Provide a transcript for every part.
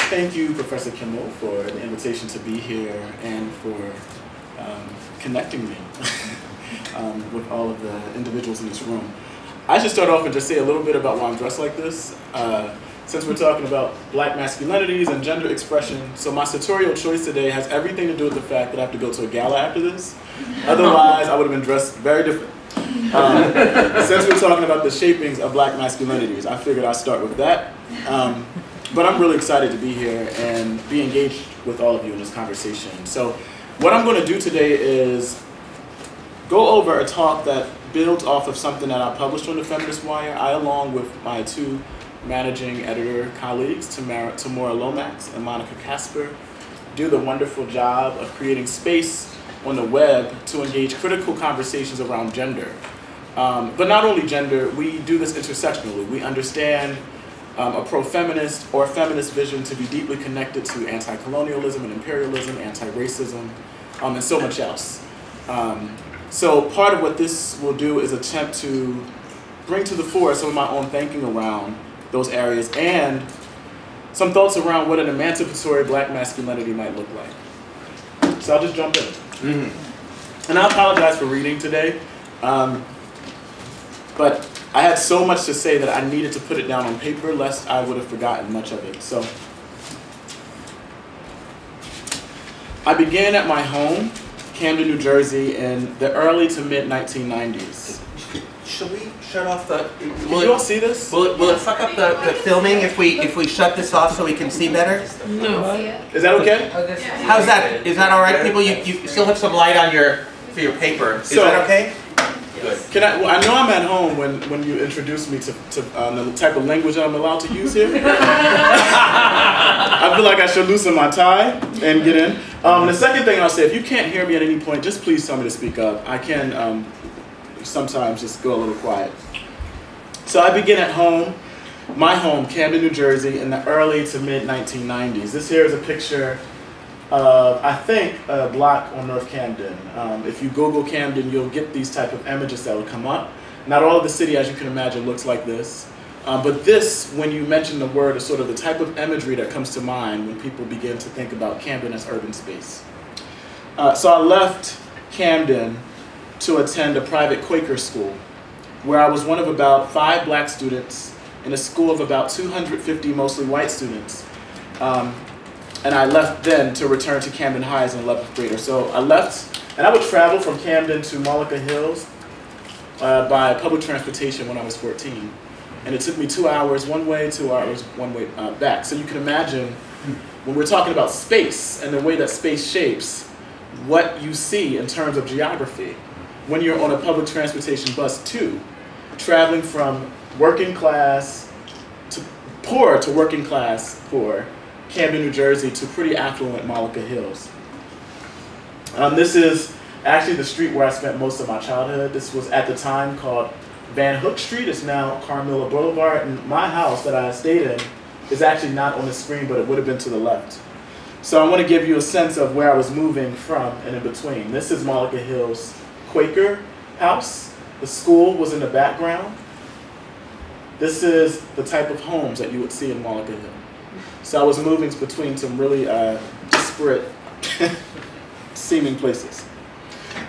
Thank you, Professor Kimmel, for the invitation to be here and for connecting me with all of the individuals in this room. I should start off and just say a little bit about why I'm dressed like this. Since we're talking about black masculinities and gender expression, so my sartorial choice today has everything to do with the fact that I have to go to a gala after this. Otherwise, I would have been dressed very different. Since we're talking about the shapings of black masculinities, I figured I'd start with that. But I'm really excited to be here and be engaged with all of you in this conversation. So what I'm going to do today is go over a talk that builds off of something that I published on the Feminist Wire. I, along with my two managing editor colleagues, Tamora Lomax and Monica Casper, do the wonderful job of creating space on the web to engage critical conversations around gender. But not only gender, we do this intersectionally. We understand a pro-feminist or feminist vision to be deeply connected to anti-colonialism and imperialism, anti-racism, and so much else. So part of what this will do is attempt to bring to the fore some of my own thinking around those areas and some thoughts around what an emancipatory black masculinity might look like. So I'll just jump in. And I apologize for reading today, but I had so much to say that I needed to put it down on paper lest I would have forgotten much of it. So I began at my home, Camden, New Jersey, in the early to mid 1990s. Should we shut off the? Can you all see this? Will it fuck up the filming if we shut this off so we can see better? No. Is that okay? How's that? Is that all right, people? You still have some light on for your paper. Is that okay? Good. Can I? Well, I know I'm at home when you introduced me to the type of language I'm allowed to use here. I feel like I should loosen my tie and get in. The second thing I'll say, if you can't hear me at any point, just please tell me to speak up. I can sometimes just go a little quiet. So I begin at home, my home, Camden, New Jersey, in the early to mid 1990s. This here is a picture of, I think, a block on North Camden. If you Google Camden, you'll get these type of images that will come up. Not all of the city, as you can imagine, looks like this. But this, when you mention the word, is sort of the type of imagery that comes to mind when people begin to think about Camden as urban space. So I left Camden to attend a private Quaker school, where I was one of about 5 black students in a school of about 250 mostly white students. And I left then to return to Camden High as an 11th grader. So I left, and I would travel from Camden to Mullica Hills by public transportation when I was 14. And it took me 2 hours one way, 2 hours one way back. So you can imagine, when we're talking about space and the way that space shapes what you see in terms of geography, when you're on a public transportation bus too, traveling from working class to poor to working class poor, Camden, New Jersey, to pretty affluent Mullica Hills. This is actually the street where I spent most of my childhood. This was at the time called Van Hook Street. It's now Carmilla Boulevard, and my house that I stayed in is actually not on the screen, but it would have been to the left. So I want to give you a sense of where I was moving from and in between. This is Mullica Hills Quaker house. The school was in the background. This is the type of homes that you would see in Mullica Hill. So I was moving between some really disparate seeming places.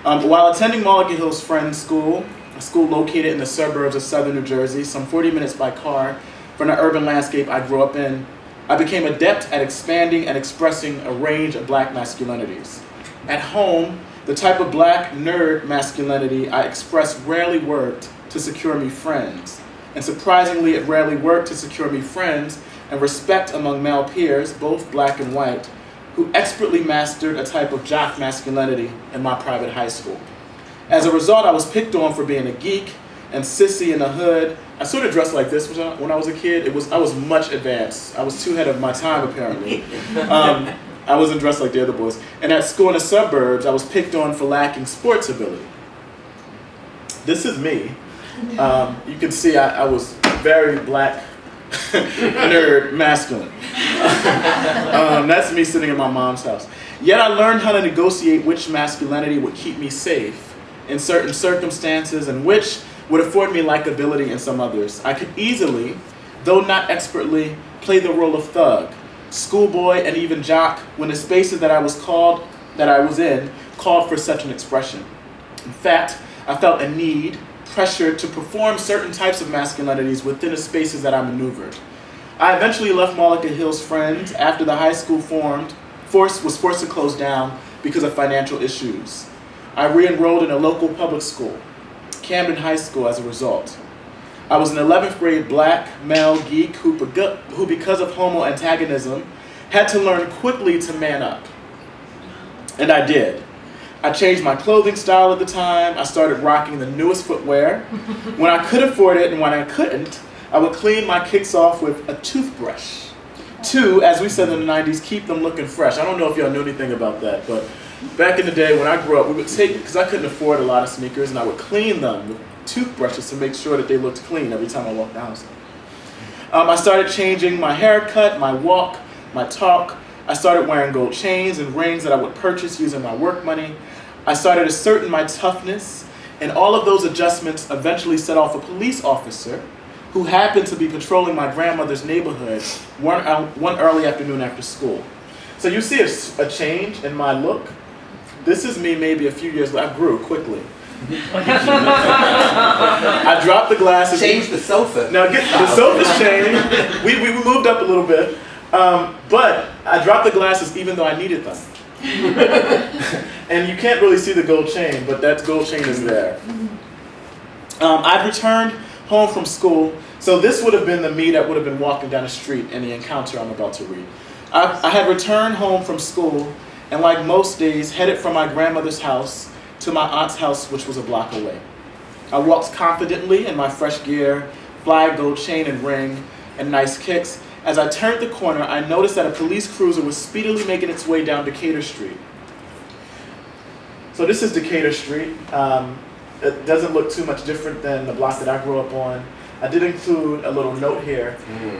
While attending Mullica Hills Friends School, a school located in the suburbs of southern New Jersey, some 40 minutes by car from the urban landscape I grew up in, I became adept at expanding and expressing a range of black masculinities. At home, the type of black nerd masculinity I expressed rarely worked to secure me friends. And surprisingly, it rarely worked to secure me friends and respect among male peers, both black and white, who expertly mastered a type of jock masculinity in my private high school. As a result, I was picked on for being a geek and sissy in the hood. I sort of dressed like this when I was a kid. I was much advanced. I was too ahead of my time, apparently. I wasn't dressed like the other boys. And at school in the suburbs, I was picked on for lacking sports ability. This is me. You can see I was very black, nerd, masculine. That's me sitting in my mom's house. Yet I learned how to negotiate which masculinity would keep me safe in certain circumstances and which would afford me likability in some others. I could easily, though not expertly, play the role of thug, schoolboy, and even jock when the spaces that I was in called for such an expression. In fact, I felt a need, pressure to perform certain types of masculinities within the spaces that I maneuvered. I eventually left Mullica Hills Friends after the high school was forced to close down because of financial issues. I re-enrolled in a local public school, Camden High School, as a result. I was an 11th grade black male geek who, because of homo antagonism, had to learn quickly to man up. And I did. I changed my clothing style at the time. I started rocking the newest footwear. When I could afford it and when I couldn't, I would clean my kicks off with a toothbrush. To, as we said in the 90s, keep them looking fresh. I don't know if y'all knew anything about that, but back in the day when I grew up, we would take, because I couldn't afford a lot of sneakers, and I would clean them with toothbrushes to make sure that they looked clean every time I walked down. I started changing my haircut, my walk, my talk. I started wearing gold chains and rings that I would purchase using my work money. I started asserting my toughness, and all of those adjustments eventually set off a police officer who happened to be patrolling my grandmother's neighborhood one early afternoon after school. So you see a change in my look. This is me maybe a few years later. I grew quickly. I dropped the glasses. Change the sofa. Now the sofa's changed. We moved up a little bit. But I dropped the glasses even though I needed them. And you can't really see the gold chain, but that gold chain is there. I'd returned home from school, so this would have been the me that would have been walking down the street in the encounter I'm about to read. I had returned home from school, and like most days, headed from my grandmother's house to my aunt's house, which was a block away. I walked confidently in my fresh gear, fly gold chain and ring, and nice kicks. As I turned the corner, I noticed that a police cruiser was speedily making its way down Decatur Street. So this is Decatur Street. It doesn't look too much different than the block that I grew up on. I did include a little note here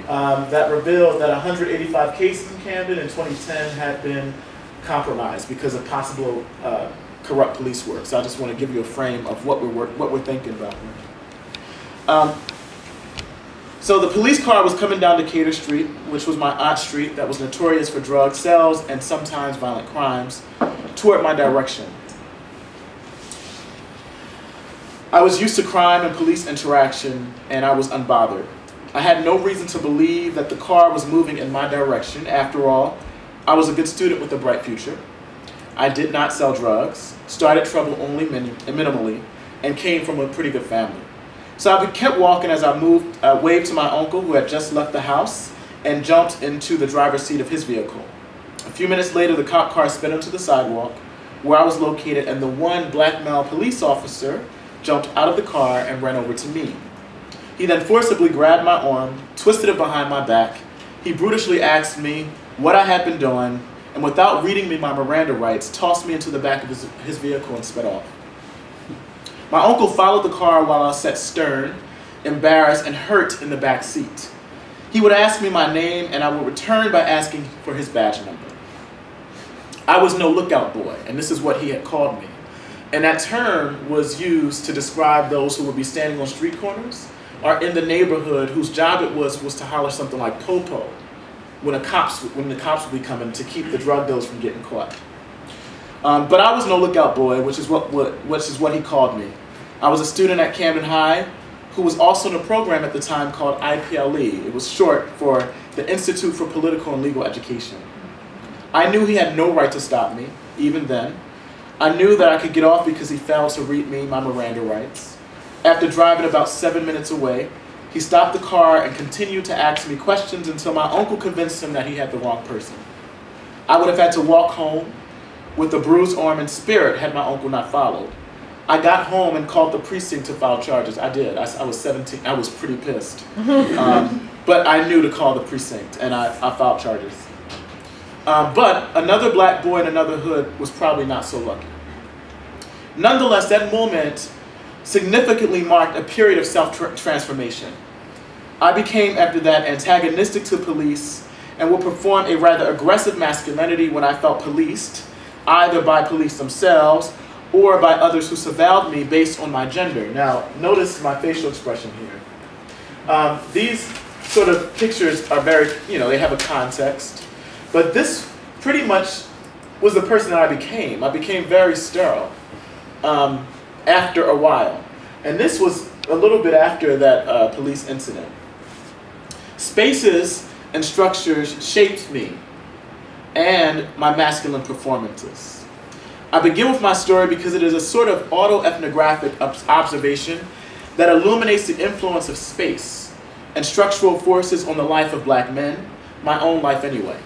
that revealed that 185 cases in Camden in 2010 had been compromised because of possible corrupt police work. So I just want to give you a frame of what we're thinking about. So the police car was coming down Decatur Street, which was my aunt's street that was notorious for drug sales and sometimes violent crimes, toward my direction. I was used to crime and police interaction, and I was unbothered. I had no reason to believe that the car was moving in my direction. After all, I was a good student with a bright future. I did not sell drugs, started trouble only minimally, and came from a pretty good family. So I kept walking as I waved to my uncle who had just left the house and jumped into the driver's seat of his vehicle. A few minutes later, the cop car sped onto the sidewalk where I was located, and the one black male police officer jumped out of the car and ran over to me. He then forcibly grabbed my arm, twisted it behind my back. He brutally asked me what I had been doing, and without reading me my Miranda rights, tossed me into the back of his vehicle and sped off. My uncle followed the car while I sat stern, embarrassed, and hurt in the back seat. He would ask me my name, and I would return by asking for his badge number. I was no lookout boy, and this is what he had called me. And that term was used to describe those who would be standing on street corners or in the neighborhood whose job it was to holler something like "po-po" when the cops would be coming to keep the drug dealers from getting caught. But I was no lookout boy, which is what he called me. I was a student at Camden High who was also in a program at the time called IPLE. It was short for the Institute for Political and Legal Education. I knew he had no right to stop me, even then. I knew that I could get off because he failed to read me my Miranda rights. After driving about 7 minutes away, he stopped the car and continued to ask me questions until my uncle convinced him that he had the wrong person. I would have had to walk home with a bruised arm and spirit had my uncle not followed. I got home and called the precinct to file charges. I did. I was 17. I was pretty pissed. But I knew to call the precinct, and I filed charges. But another black boy in another hood was probably not so lucky. Nonetheless, that moment significantly marked a period of self-transformation. I became, after that, antagonistic to police and would perform a rather aggressive masculinity when I felt policed, either by police themselves or by others who surveilled me based on my gender. Now, notice my facial expression here. These sort of pictures are very, they have a context. But this pretty much was the person that I became. I became very sterile after a while. And this was a little bit after that police incident. Spaces and structures shaped me and my masculine performances. I begin with my story because it is a sort of autoethnographic observation that illuminates the influence of space and structural forces on the life of black men, my own life anyway.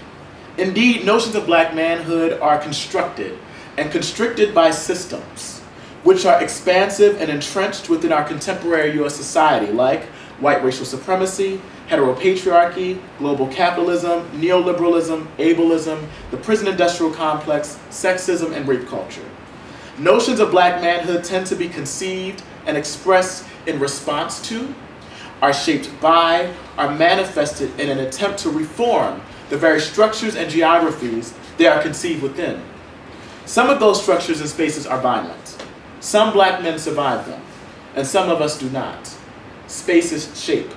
Indeed, notions of black manhood are constructed and constricted by systems, which are expansive and entrenched within our contemporary U.S. society, like white racial supremacy, heteropatriarchy, global capitalism, neoliberalism, ableism, the prison industrial complex, sexism, and rape culture. Notions of black manhood tend to be conceived and expressed in response to, are shaped by, are manifested in an attempt to reform the very structures and geographies they are conceived within. Some of those structures and spaces are violent. Some black men survive them, and some of us do not. Spaces shape.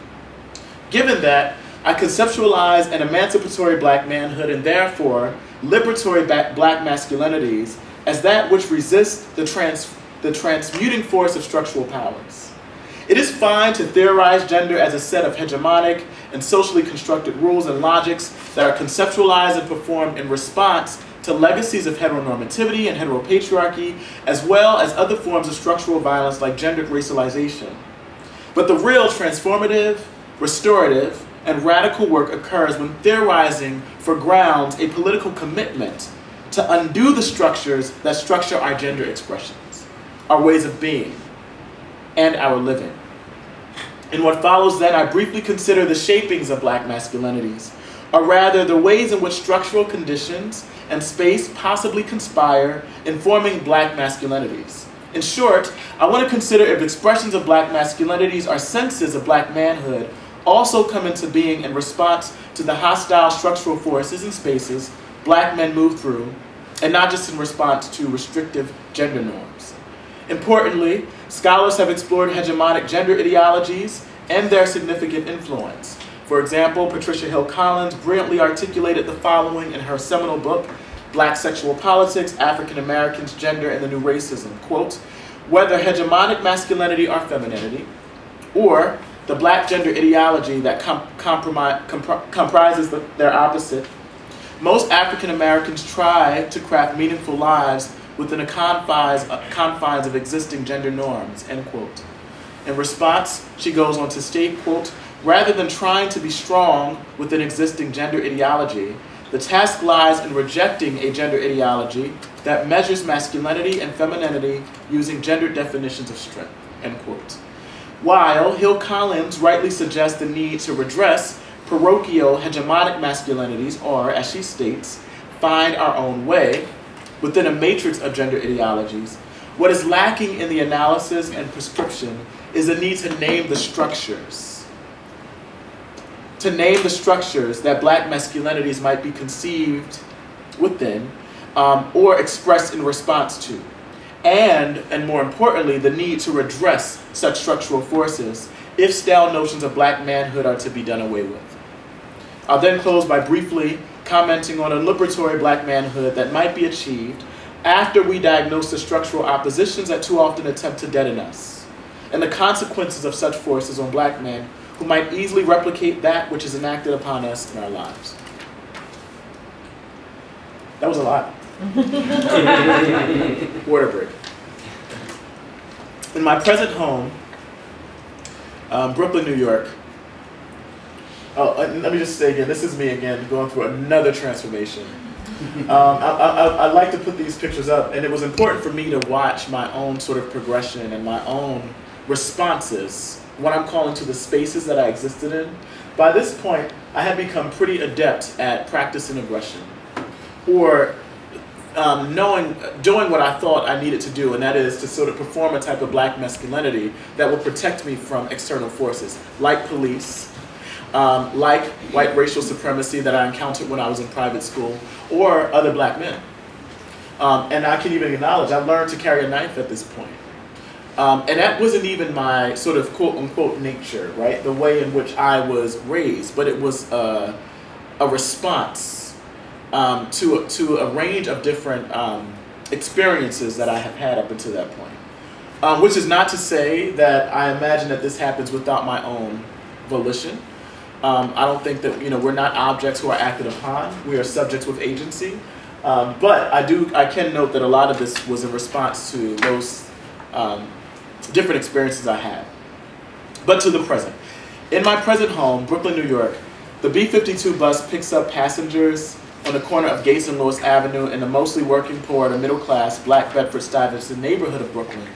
Given that, I conceptualize an emancipatory black manhood and therefore liberatory black masculinities as that which resists the transmuting force of structural powers. It is fine to theorize gender as a set of hegemonic and socially constructed rules and logics that are conceptualized and performed in response to legacies of heteronormativity and heteropatriarchy, as well as other forms of structural violence like gendered racialization. But the real transformative, restorative, and radical work occurs when theorizing foregrounds a political commitment to undo the structures that structure our gender expressions, our ways of being, and our living. In what follows then, I briefly consider the shapings of black masculinities, or rather the ways in which structural conditions and space possibly conspire in forming black masculinities. In short, I want to consider if expressions of black masculinities or senses of black manhood also come into being in response to the hostile structural forces and spaces black men move through, and not just in response to restrictive gender norms. Importantly, scholars have explored hegemonic gender ideologies and their significant influence. For example, Patricia Hill Collins brilliantly articulated the following in her seminal book, Black Sexual Politics, African Americans, Gender, and the New Racism. Quote, whether hegemonic masculinity or femininity, or the black gender ideology that comprises their opposite, most African Americans try to craft meaningful lives within the confines of existing gender norms, end quote. In response, she goes on to state, quote, rather than trying to be strong within existing gender ideology, the task lies in rejecting a gender ideology that measures masculinity and femininity using gender definitions of strength, end quote. While Hill Collins rightly suggests the need to redress parochial hegemonic masculinities, or, as she states, find our own way within a matrix of gender ideologies, what is lacking in the analysis and prescription is the need to name the structures. To name the structures that black masculinities might be conceived within or expressed in response to. And more importantly, the need to redress such structural forces if stale notions of black manhood are to be done away with. I'll then close by briefly commenting on a liberatory black manhood that might be achieved after we diagnose the structural oppositions that too often attempt to deaden us, and the consequences of such forces on black men who might easily replicate that which is enacted upon us in our lives. That was a lot. Water break. In my present home, Brooklyn, New York. Oh, let me just say again, this is me again, going through another transformation. I like to put these pictures up, and it was important for me to watch my own sort of progression and my own responses, what I'm calling to the spaces that I existed in. By this point, I had become pretty adept at practicing aggression, or doing what I thought I needed to do, and that is to sort of perform a type of black masculinity that will protect me from external forces, like police, like white racial supremacy that I encountered when I was in private school, or other black men. And I can even acknowledge, I learned to carry a knife at this point. And that wasn't even my sort of quote-unquote nature, right? The way in which I was raised, but it was a response to a range of different experiences that I have had up until that point. Which is not to say that I imagine that this happens without my own volition. I don't think that, we're not objects who are acted upon. We are subjects with agency. But I can note that a lot of this was in response to those different experiences I had. But to the present. In my present home, Brooklyn, New York, the B-52 bus picks up passengers on the corner of Gates and Lewis Avenue in the mostly working poor to middle class Black Bedford-Stuyvesant neighborhood of Brooklyn.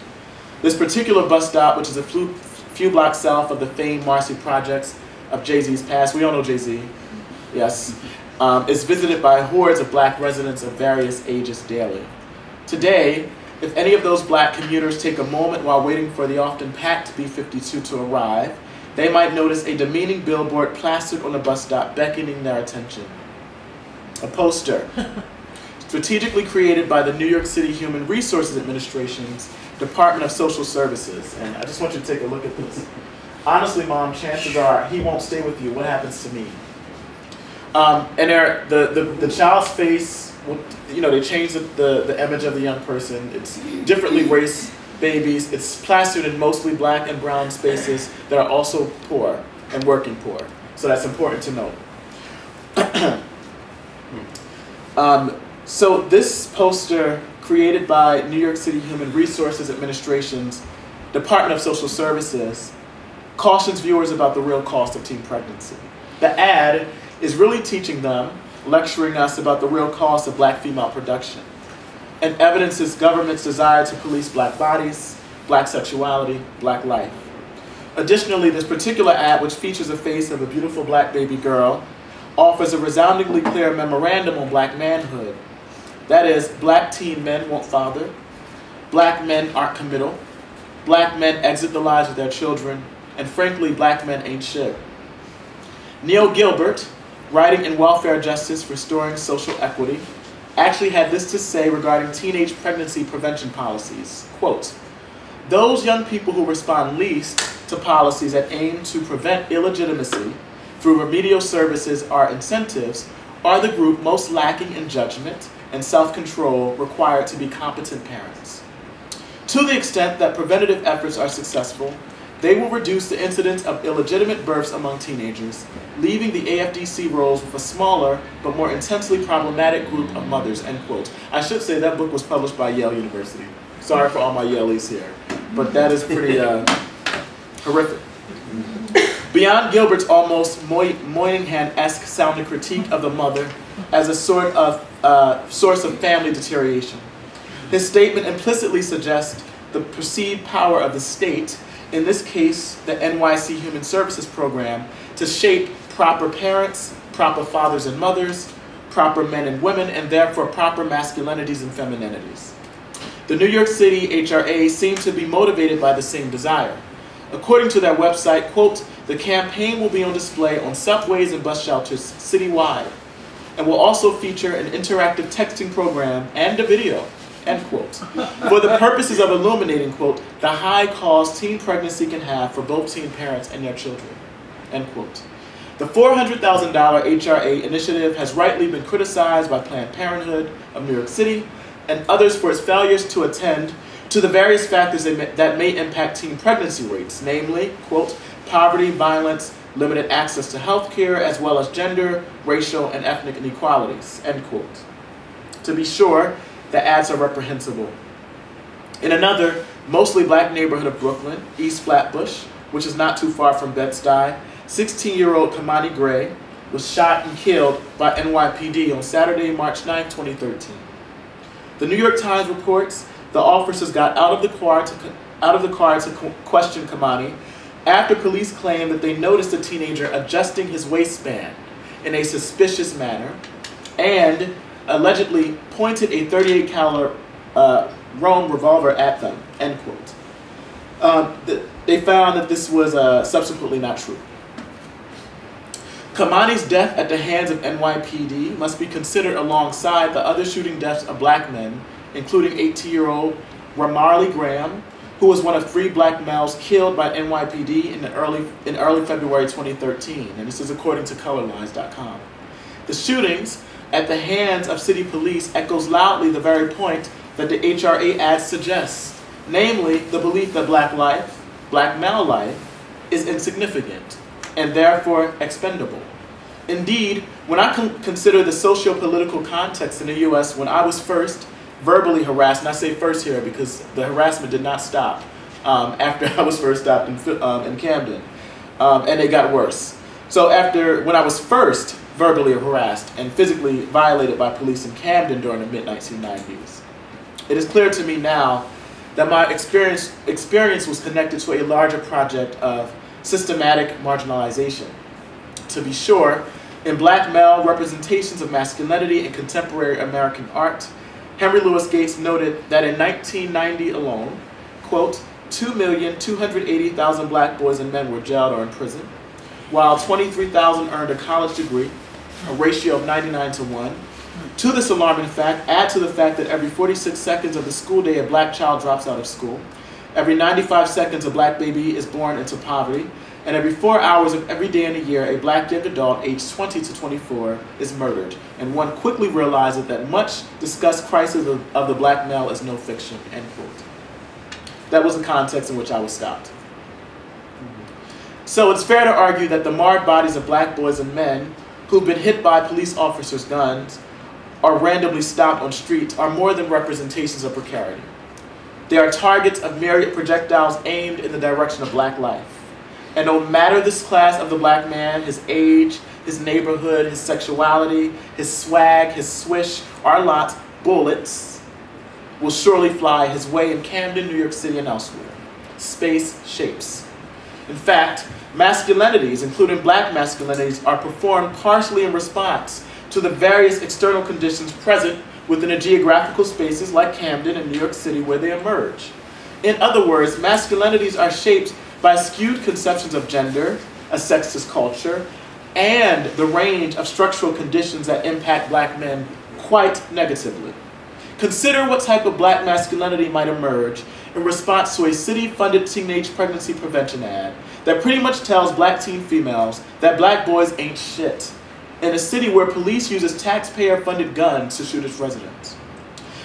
This particular bus stop, which is a few blocks south of the famed Marcy projects of Jay-Z's past, we all know Jay-Z, yes, is visited by hordes of Black residents of various ages daily. Today, if any of those Black commuters take a moment while waiting for the often packed B-52 to arrive, they might notice a demeaning billboard plastered on the bus stop beckoning their attention. A poster, strategically created by the New York City Human Resources Administration's Department of Social Services. And I just want you to take a look at this. Honestly, Mom, chances are he won't stay with you. What happens to me? And the child's face, they change the image of the young person. It's differently race babies. It's plastered in mostly Black and brown spaces that are also poor and working poor. So that's important to note. So this poster, created by New York City Human Resources Administration's Department of Social Services, cautions viewers about the real cost of teen pregnancy. The ad is really teaching them, lecturing us about the real cost of Black female production, and evidences government's desire to police Black bodies, Black sexuality, Black life. Additionally, this particular ad, which features a face of a beautiful Black baby girl, offers a resoundingly clear memorandum on Black manhood. That is, Black teen men won't father, Black men aren't committal, Black men exit the lives of their children, and frankly, Black men ain't shit. Neil Gilbert, writing in Welfare Justice, Restoring Social Equity, actually had this to say regarding teenage pregnancy prevention policies. Quote, "Those young people who respond least to policies that aim to prevent illegitimacy through remedial services or incentives are the group most lacking in judgment and self-control required to be competent parents. To the extent that preventative efforts are successful, they will reduce the incidence of illegitimate births among teenagers, leaving the AFDC rolls with a smaller but more intensely problematic group of mothers," end quote. I should say that book was published by Yale University. Sorry for all my Yaleys here, but that is pretty horrific. Beyond Gilbert's almost Moynihan-esque sounding critique of the mother as a sort of source of family deterioration, his statement implicitly suggests the perceived power of the state, in this case the NYC Human Services Program, to shape proper parents, proper fathers and mothers, proper men and women, and therefore proper masculinities and femininities. The New York City HRA seemed to be motivated by the same desire. According to their website, quote, "The campaign will be on display on subways and bus shelters citywide, and will also feature an interactive texting program and a video," end quote, "for the purposes of illuminating," quote, "the high cost teen pregnancy can have for both teen parents and their children," end quote. The $400,000 HRA initiative has rightly been criticized by Planned Parenthood of New York City and others for its failures to attend to the various factors that may impact teen pregnancy rates, namely, quote, "poverty, violence, limited access to health care, as well as gender, racial, and ethnic inequalities," end quote. To be sure, the ads are reprehensible. In another, mostly Black neighborhood of Brooklyn, East Flatbush, which is not too far from Bed-Stuy, 16-year-old Kamani Gray was shot and killed by NYPD on Saturday, March 9, 2013. The New York Times reports the officers got out of the car to question Kamani after police claimed that they noticed the teenager adjusting his waistband in a suspicious manner and allegedly pointed a .38 caliber Rome revolver at them, end quote. They found that this was subsequently not true. Kamani's death at the hands of NYPD must be considered alongside the other shooting deaths of Black men, including 18-year-old Ramarley Graham, who was one of 3 Black males killed by NYPD in early February 2013, and this is according to colorlines.com. The shootings at the hands of city police echoes loudly the very point that the HRA ad suggests, namely the belief that black life, black male life, is insignificant and therefore expendable. Indeed, when I consider the socio-political context in the US when I was first verbally harassed, and I say first here because the harassment did not stop after I was first stopped in Camden, and it got worse. So when I was first verbally harassed and physically violated by police in Camden during the mid-1990s, it is clear to me now that my experience was connected to a larger project of systematic marginalization. To be sure, in black male representations of masculinity in contemporary American art, Henry Louis Gates noted that in 1990 alone, quote, 2,280,000 black boys and men were jailed or in prison, while 23,000 earned a college degree, a ratio of 99-1. To this alarming fact, add to the fact that every 46 seconds of the school day a black child drops out of school, every 95 seconds a black baby is born into poverty, and every 4 hours of every day in a year a black young adult aged 20 to 24 is murdered, and one quickly realizes that much discussed crisis of the black male is no fiction, end quote. That was the context in which I was stopped. So it's fair to argue that the marred bodies of black boys and men who've been hit by police officers' guns or randomly stopped on streets are more than representations of precarity. They are targets of myriad projectiles aimed in the direction of black life. And no matter this class of the black man, his age, his neighborhood, his sexuality, his swag, his swish, our lot, bullets will surely fly his way in Camden, New York City, and elsewhere. Space shapes. In fact, masculinities, including black masculinities, are performed partially in response to the various external conditions present within the geographical spaces like Camden and New York City where they emerge. In other words, masculinities are shaped by skewed conceptions of gender, a sexist culture, and the range of structural conditions that impact black men quite negatively. Consider what type of black masculinity might emerge in response to a city-funded teenage pregnancy prevention ad that pretty much tells black teen females that black boys ain't shit, in a city where police uses taxpayer-funded guns to shoot its residents.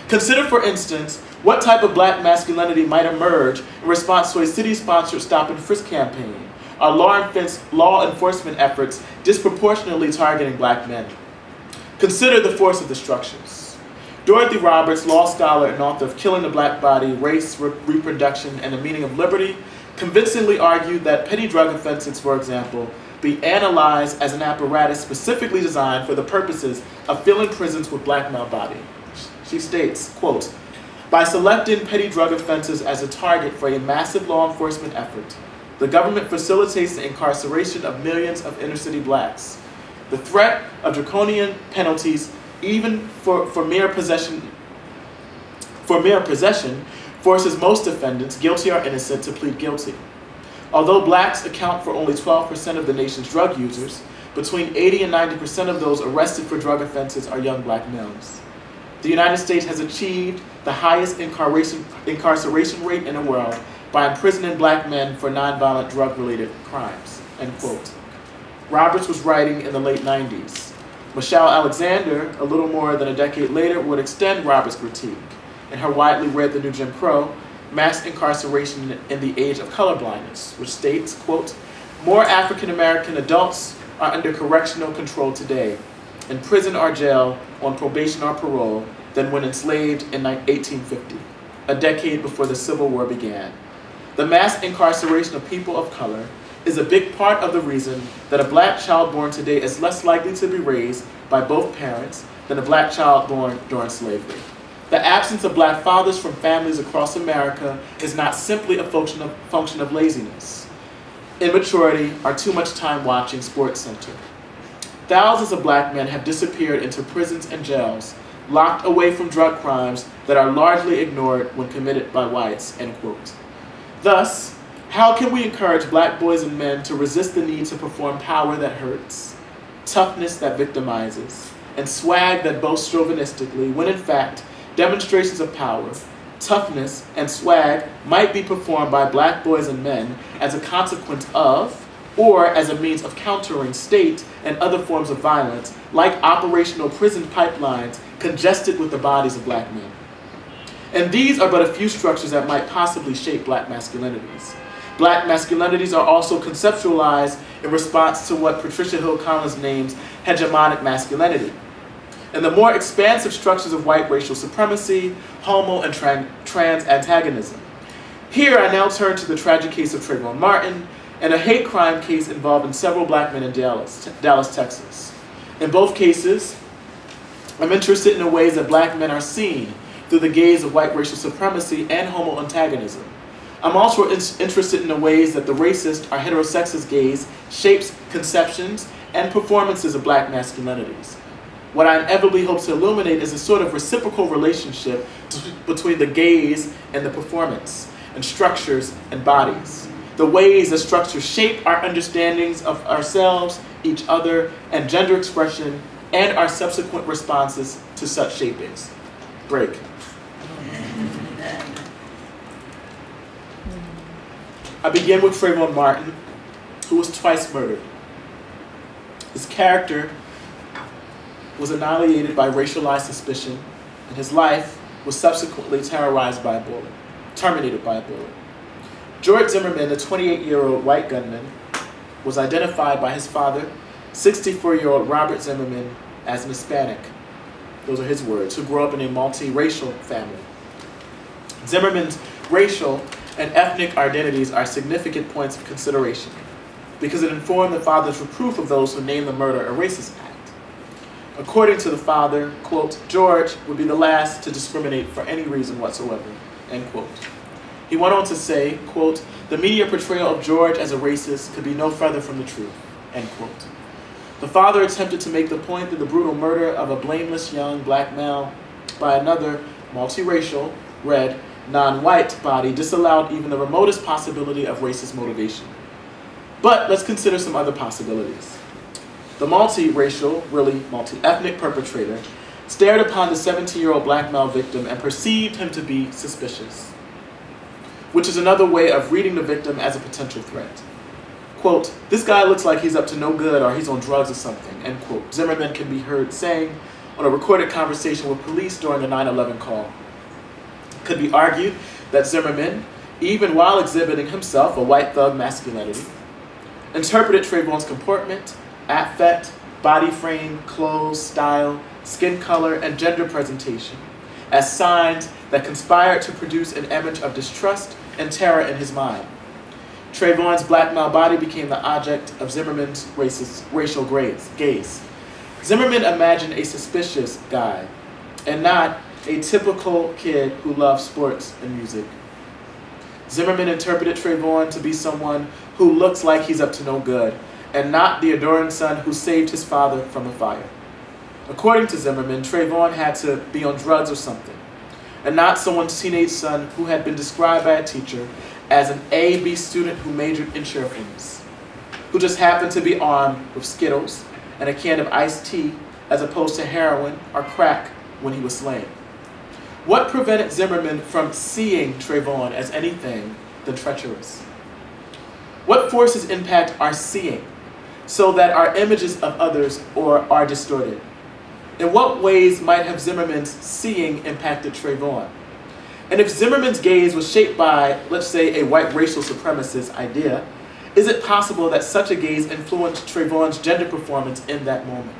Consider, for instance, what type of black masculinity might emerge in response to a city-sponsored stop and frisk campaign, or law enforcement efforts disproportionately targeting black men. Consider the force of the structures. Dorothy Roberts, law scholar and author of Killing the Black Body, Race, Reproduction, and the Meaning of Liberty, convincingly argued that petty drug offenses, for example, be analyzed as an apparatus specifically designed for the purposes of filling prisons with black male body. She states, quote, by selecting petty drug offenses as a target for a massive law enforcement effort, the government facilitates the incarceration of millions of inner-city blacks. The threat of draconian penalties, even for mere possession, forces most defendants, guilty or innocent, to plead guilty. Although blacks account for only 12% of the nation's drug users, between 80 and 90% of those arrested for drug offenses are young black males. The United States has achieved the highest incarceration rate in the world by imprisoning black men for nonviolent drug-related crimes, end quote. Roberts was writing in the late 90s. Michelle Alexander, a little more than a decade later, would extend Roberts' critique in her widely read The New Jim Crow, Mass Incarceration in the Age of Colorblindness, which states, quote, more African-American adults are under correctional control today, in prison or jail, on probation or parole, than when enslaved in 1850, a decade before the Civil War began. The mass incarceration of people of color is a big part of the reason that a black child born today is less likely to be raised by both parents than a black child born during slavery. The absence of black fathers from families across America is not simply a function of laziness, immaturity, or too much time watching SportsCenter. Thousands of black men have disappeared into prisons and jails, locked away from drug crimes that are largely ignored when committed by whites, end quote. Thus, how can we encourage black boys and men to resist the need to perform power that hurts, toughness that victimizes, and swag that boasts chauvinistically, when in fact, demonstrations of power, toughness, and swag might be performed by black boys and men as a consequence of or as a means of countering state and other forms of violence, like operational prison pipelines congested with the bodies of black men. And these are but a few structures that might possibly shape black masculinities. Black masculinities are also conceptualized in response to what Patricia Hill Collins names hegemonic masculinity, and the more expansive structures of white racial supremacy, homo and trans antagonism. Here I now turn to the tragic case of Trayvon Martin and a hate crime case involving several black men in Dallas, Texas. In both cases, I'm interested in the ways that black men are seen through the gaze of white racial supremacy and homo antagonism. I'm also interested in the ways that the racist or heterosexist gaze shapes conceptions and performances of black masculinities. What I inevitably hope to illuminate is a sort of reciprocal relationship between the gaze and the performance, and structures and bodies. The ways that structures shape our understandings of ourselves, each other, and gender expression, and our subsequent responses to such shapings. Break. I begin with Trayvon Martin, who was twice murdered. His character was annihilated by racialized suspicion, and his life was subsequently terminated by a bullet. George Zimmerman, the 28-year-old white gunman, was identified by his father, 64-year-old Robert Zimmerman, as an Hispanic. Those are his words, who grew up in a multiracial family. Zimmerman's racial and ethnic identities are significant points of consideration because it informed the father's reproof of those who named the murder a racist act. According to the father, quote, George would be the last to discriminate for any reason whatsoever, end quote. He went on to say, quote, the media portrayal of George as a racist could be no further from the truth, end quote. The father attempted to make the point that the brutal murder of a blameless young black male by another multiracial, red, non-white body disallowed even the remotest possibility of racist motivation. But let's consider some other possibilities. The multiracial, really multi-ethnic perpetrator stared upon the 17-year-old black male victim and perceived him to be suspicious, which is another way of reading the victim as a potential threat. Quote, this guy looks like he's up to no good or he's on drugs or something, end quote. Zimmerman can be heard saying on a recorded conversation with police during a 9/11 call. It could be argued that Zimmerman, even while exhibiting himself a white thug masculinity, interpreted Trayvon's comportment, affect, body frame, clothes, style, skin color, and gender presentation as signs that conspired to produce an image of distrust and terror in his mind. Trayvon's black male body became the object of Zimmerman's racial gaze. Zimmerman imagined a suspicious guy, and not a typical kid who loved sports and music. Zimmerman interpreted Trayvon to be someone who looks like he's up to no good, and not the adoring son who saved his father from a fire. According to Zimmerman, Trayvon had to be on drugs or something, and not someone's teenage son who had been described by a teacher as an A-B student who majored in cheerfulness, who just happened to be armed with Skittles and a can of iced tea as opposed to heroin or crack when he was slain. What prevented Zimmerman from seeing Trayvon as anything than treacherous? What forces impact our seeing so that our images of others are distorted? In what ways might have Zimmerman's seeing impacted Trayvon? And if Zimmerman's gaze was shaped by, let's say, a white racial supremacist idea, is it possible that such a gaze influenced Trayvon's gender performance in that moment?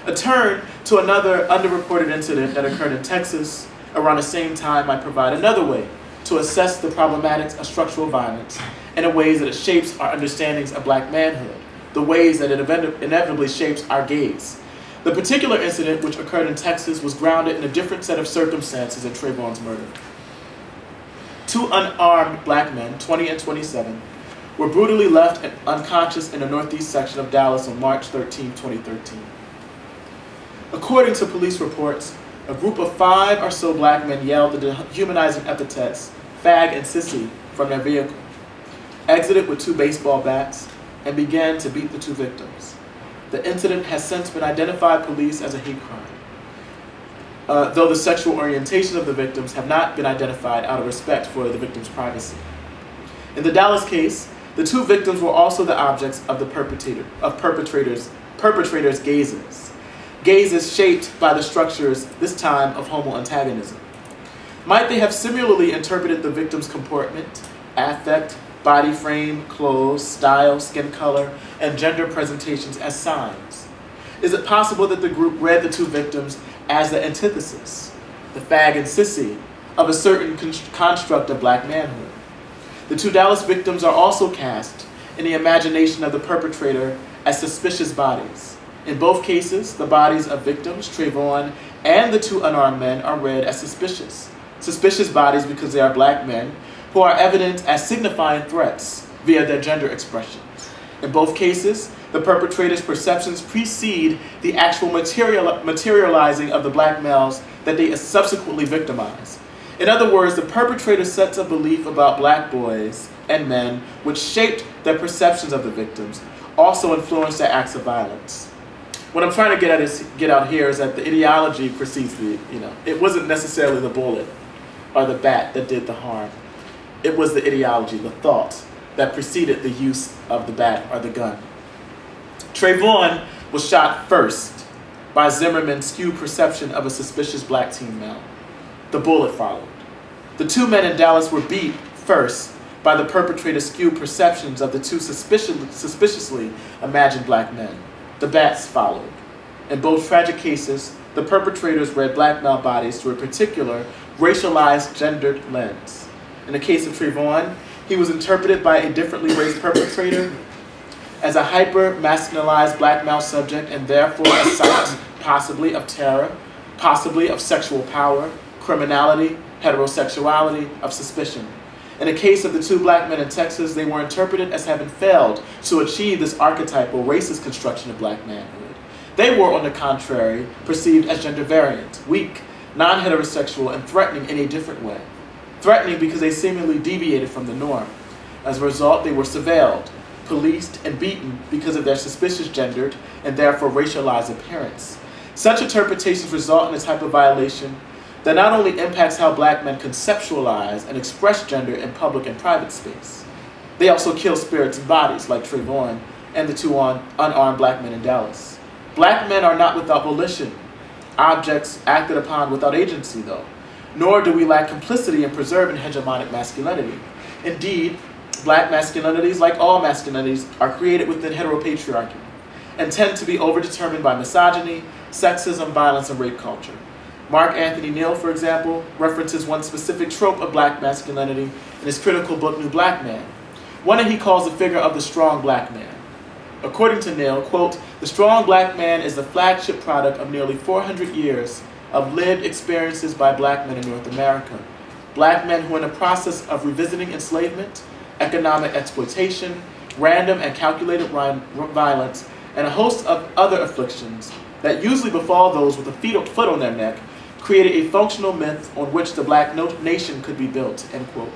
A turn to another underreported incident that occurred in Texas around the same time might provide another way to assess the problematics of structural violence and the ways that it shapes our understandings of black manhood, the ways that it inevitably shapes our gaze. The particular incident which occurred in Texas was grounded in a different set of circumstances than Trayvon's murder. Two unarmed black men, 20 and 27, were brutally left unconscious in the northeast section of Dallas on March 13, 2013. According to police reports, a group of 5 or so black men yelled the dehumanizing epithets, fag and sissy, from their vehicle, exited with 2 baseball bats, and began to beat the 2 victims. The incident has since been identified by police as a hate crime, though the sexual orientation of the victims have not been identified out of respect for the victims' privacy. In the Dallas case, The two victims were also the objects of the perpetrators' gazes. Gazes shaped by the structures, this time, of homo antagonism. Might they have similarly interpreted the victim's comportment, affect, body frame, clothes, style, skin color, and gender presentations as signs? Is it possible that the group read the two victims as the antithesis, the fag and sissy, of a certain construct of black manhood? The two Dallas victims are also cast in the imagination of the perpetrator as suspicious bodies. In both cases, the bodies of victims, Trayvon, and the two unarmed men are read as suspicious. Suspicious bodies because they are black men who are evident as signifying threats via their gender expressions. In both cases, the perpetrator's perceptions precede the actual materializing of the black males that they subsequently victimize. In other words, the perpetrator's sets of belief about black boys and men, which shaped their perceptions of the victims, also influenced their acts of violence. What I'm trying to get out here is that the ideology precedes the, it wasn't necessarily the bullet or the bat that did the harm. It was the ideology, the thought, that preceded the use of the bat or the gun. Trayvon was shot first by Zimmerman's skewed perception of a suspicious black teen male. The bullet followed. The two men in Dallas were beat first by the perpetrator's skewed perceptions of the two suspiciously imagined black men. The bats followed. In both tragic cases, the perpetrators read black male bodies through a particular racialized, gendered lens. In the case of Trayvon, he was interpreted by a differently raised perpetrator as a hyper-masculinized black male subject and therefore a site possibly of terror, possibly of sexual power, criminality, heterosexuality, of suspicion. In the case of the two black men in Texas, they were interpreted as having failed to achieve this archetypal racist construction of black manhood. They were, on the contrary, perceived as gender variant, weak, non-heterosexual, and threatening in a different way. Threatening because they seemingly deviated from the norm. As a result, they were surveilled, policed, and beaten because of their suspicious gendered and therefore racialized appearance. Such interpretations result in a type of violation that not only impacts how black men conceptualize and express gender in public and private space, they also kill spirits and bodies, like Trayvon and the two unarmed black men in Dallas. Black men are not without volition, objects acted upon without agency, though, nor do we lack complicity in preserving hegemonic masculinity. Indeed, black masculinities, like all masculinities, are created within heteropatriarchy and tend to be overdetermined by misogyny, sexism, violence, and rape culture. Mark Anthony Neal, for example, references one specific trope of black masculinity in his critical book, New Black Man, one that he calls the figure of the strong black man. According to Neal, quote, "The strong black man is the flagship product of nearly 400 years of lived experiences by black men in North America. Black men who, in the process of revisiting enslavement, economic exploitation, random and calculated violence, and a host of other afflictions that usually befall those with a foot on their neck, created a functional myth on which the black nation could be built," end quote.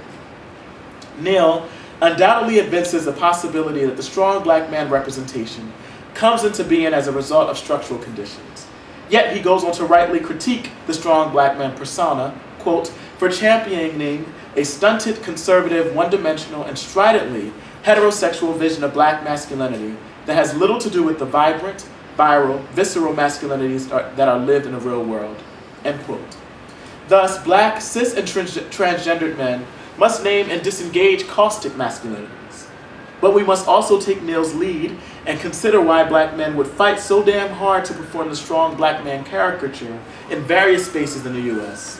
Neal undoubtedly evinces the possibility that the strong black man representation comes into being as a result of structural conditions. Yet he goes on to rightly critique the strong black man persona, quote, "for championing a stunted, conservative, one-dimensional, and stridently heterosexual vision of black masculinity that has little to do with the vibrant, viral, visceral masculinities that are lived in the real world," end quote. Thus, black, cis, and transgendered men must name and disengage caustic masculinities. But we must also take Neal's lead and consider why black men would fight so damn hard to perform the strong black man caricature in various spaces in the U.S.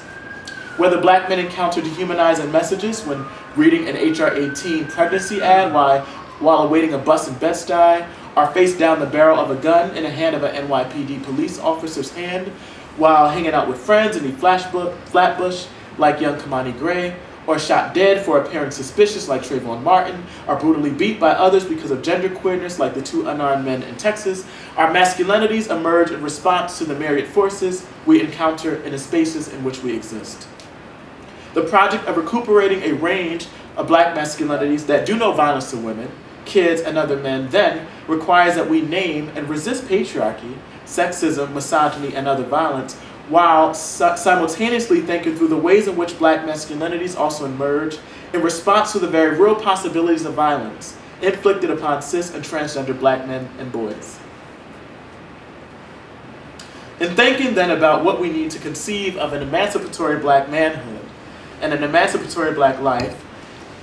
Whether black men encounter dehumanizing messages when reading an HR 18 pregnancy ad while awaiting a bus in Bed-Stuy, or face down the barrel of a gun in the hand of an NYPD police officer's hand while hanging out with friends in the Flatbush like young Kamani Gray, or shot dead for appearing suspicious like Trayvon Martin, or brutally beat by others because of gender queerness like the two unarmed men in Texas, our masculinities emerge in response to the myriad forces we encounter in the spaces in which we exist. The project of recuperating a range of black masculinities that do no violence to women, kids, and other men then requires that we name and resist patriarchy, sexism, misogyny, and other violence, while simultaneously thinking through the ways in which black masculinities also emerge in response to the very real possibilities of violence inflicted upon cis and transgender black men and boys. In thinking then about what we need to conceive of an emancipatory black manhood and an emancipatory black life,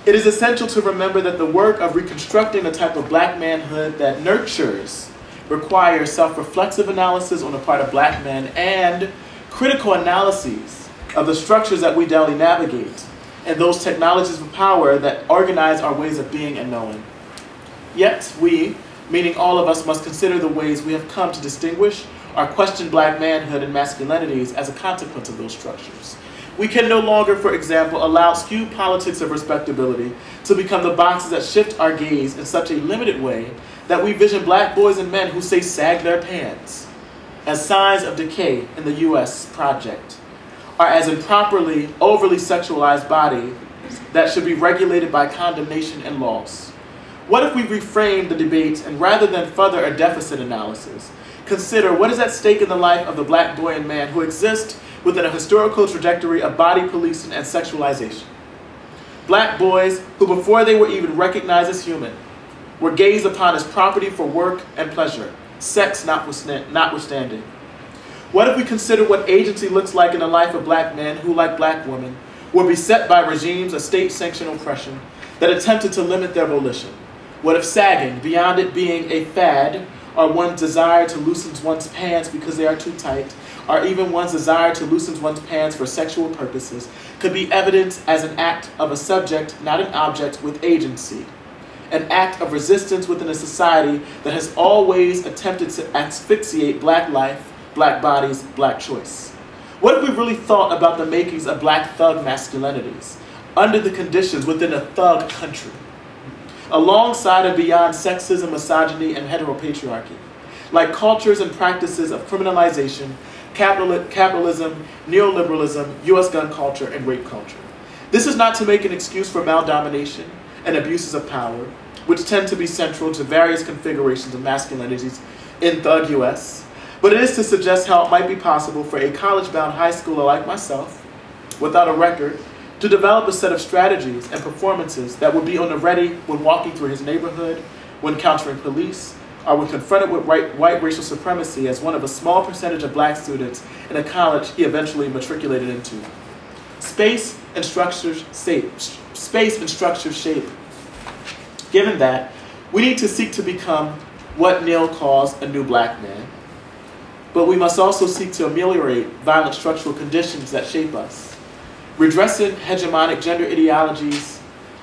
it is essential to remember that the work of reconstructing the type of black manhood that nurtures requires self-reflexive analysis on the part of black men and critical analyses of the structures that we daily navigate and those technologies of power that organize our ways of being and knowing. Yet we, meaning all of us, must consider the ways we have come to distinguish or question black manhood and masculinities as a consequence of those structures. We can no longer, for example, allow skewed politics of respectability to become the boxes that shift our gaze in such a limited way that we vision black boys and men who say sag their pants as signs of decay in the US project, or as improperly, overly sexualized bodies that should be regulated by condemnation and loss. What if we reframe the debate and rather than further a deficit analysis, consider what is at stake in the life of the black boy and man who exist within a historical trajectory of body policing and sexualization? Black boys who, before they were even recognized as human, were gazed upon as property for work and pleasure, sex notwithstanding. What if we consider what agency looks like in the life of black men who, like black women, were beset by regimes of state-sanctioned oppression that attempted to limit their volition? What if sagging, beyond it being a fad, or one's desire to loosen one's pants because they are too tight, or even one's desire to loosen one's pants for sexual purposes, could be evidenced as an act of a subject, not an object, with agency? An act of resistance within a society that has always attempted to asphyxiate black life, black bodies, black choice. What if we really thought about the makings of black thug masculinities under the conditions within a thug country, alongside and beyond sexism, misogyny, and heteropatriarchy, like cultures and practices of criminalization, capitalism, neoliberalism, US gun culture, and rape culture? This is not to make an excuse for maldomination and abuses of power, which tend to be central to various configurations of masculinities in thug US, but it is to suggest how it might be possible for a college-bound high schooler like myself, without a record, to develop a set of strategies and performances that would be on the ready when walking through his neighborhood, when encountering police, or when confronted with white racial supremacy as one of a small percentage of black students in a college he eventually matriculated into. Space and structures shape. Given that, we need to seek to become what Neil calls a new black man, but we must also seek to ameliorate violent structural conditions that shape us. Redressing hegemonic gender ideologies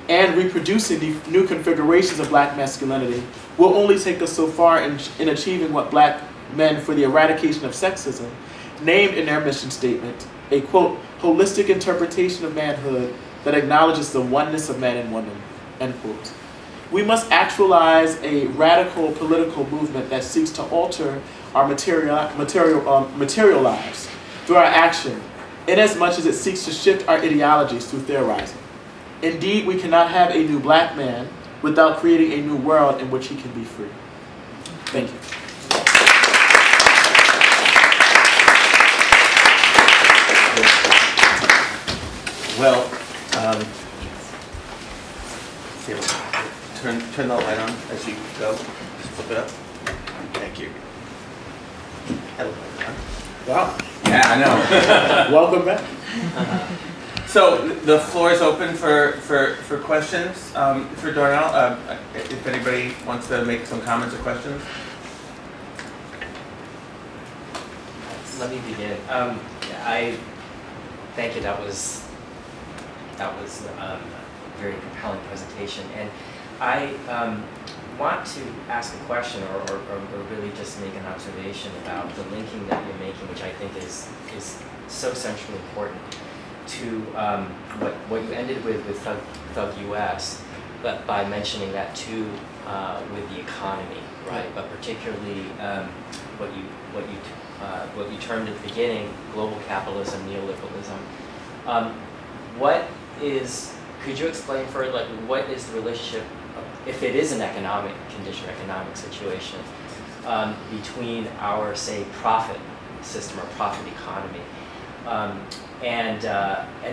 and reproducing the new configurations of black masculinity will only take us so far in achieving what black men for the eradication of sexism named in their mission statement a, quote, holistic interpretation of manhood that acknowledges the oneness of man and woman, end quote. We must actualize a radical political movement that seeks to alter our material lives through our action, inasmuch as it seeks to shift our ideologies through theorizing. Indeed, we cannot have a new black man without creating a new world in which he can be free. Thank you. Well, turn the light on as you go. Just flip it up. Thank you. Hello. Wow. Yeah, I know. Welcome back. So the floor is open for questions for Darnell. If anybody wants to make some comments or questions. Let me begin. I thank you. That was a very compelling presentation, and I want to ask a question or really just make an observation about the linking that you're making, which I think is so centrally important to what you ended with Thug US, but by mentioning that too with the economy, right? But particularly what you termed at the beginning, global capitalism, neoliberalism. Could you explain further, like, what is the relationship, if it is an economic condition, economic situation, between our, say, profit system or profit economy and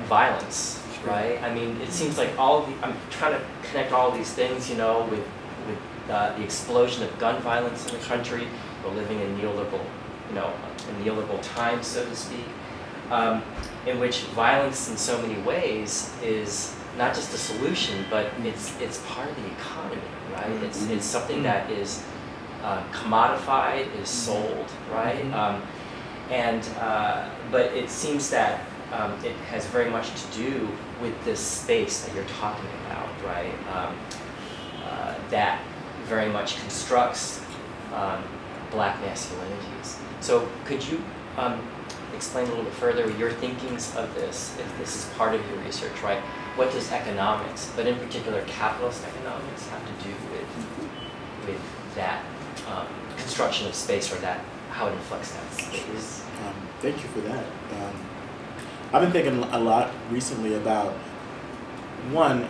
violence, right? I mean, it seems like I'm trying to connect all these things, you know, with the explosion of gun violence in the country. We're living in neoliberal, in neoliberal times, so to speak, in which violence in so many ways is not just a solution, but it's part of the economy, right? It's something that is commodified, is sold, right? But it seems that it has very much to do with this space that you're talking about, right? That very much constructs Black masculinities. So could you explain a little bit further your thinkings of this, if this is part of your research, right? What does economics, but in particular capitalist economics, have to do with that construction of space, or that how it inflects that space? Thank you for that. I've been thinking a lot recently about, one,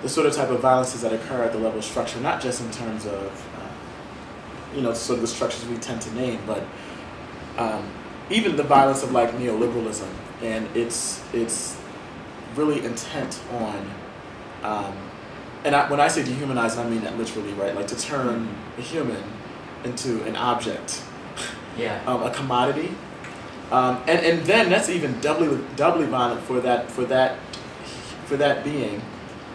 the sort of type of violences that occur at the level of structure, not just in terms of, sort of the structures we tend to name, but even the violence of like neoliberalism, and it's really intent on, when I say dehumanize, I mean that literally, right? Like to turn a human into an object, a commodity, and then that's even doubly violent for that being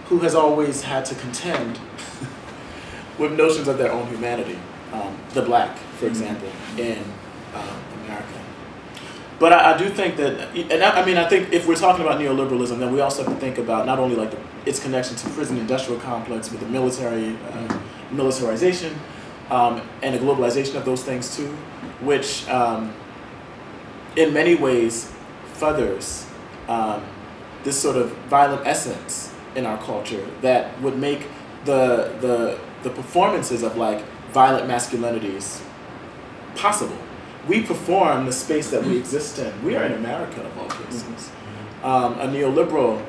who has always had to contend with notions of their own humanity, the Black, for example, in America. But I do think that, I think if we're talking about neoliberalism, then we also have to think about not only like its connection to prison industrial complex with the military, militarization, and the globalization of those things too, which in many ways furthers this sort of violent essence in our culture that would make the performances of like violent masculinities possible. We perform the space that we exist in. We are in America, of all places. A neoliberal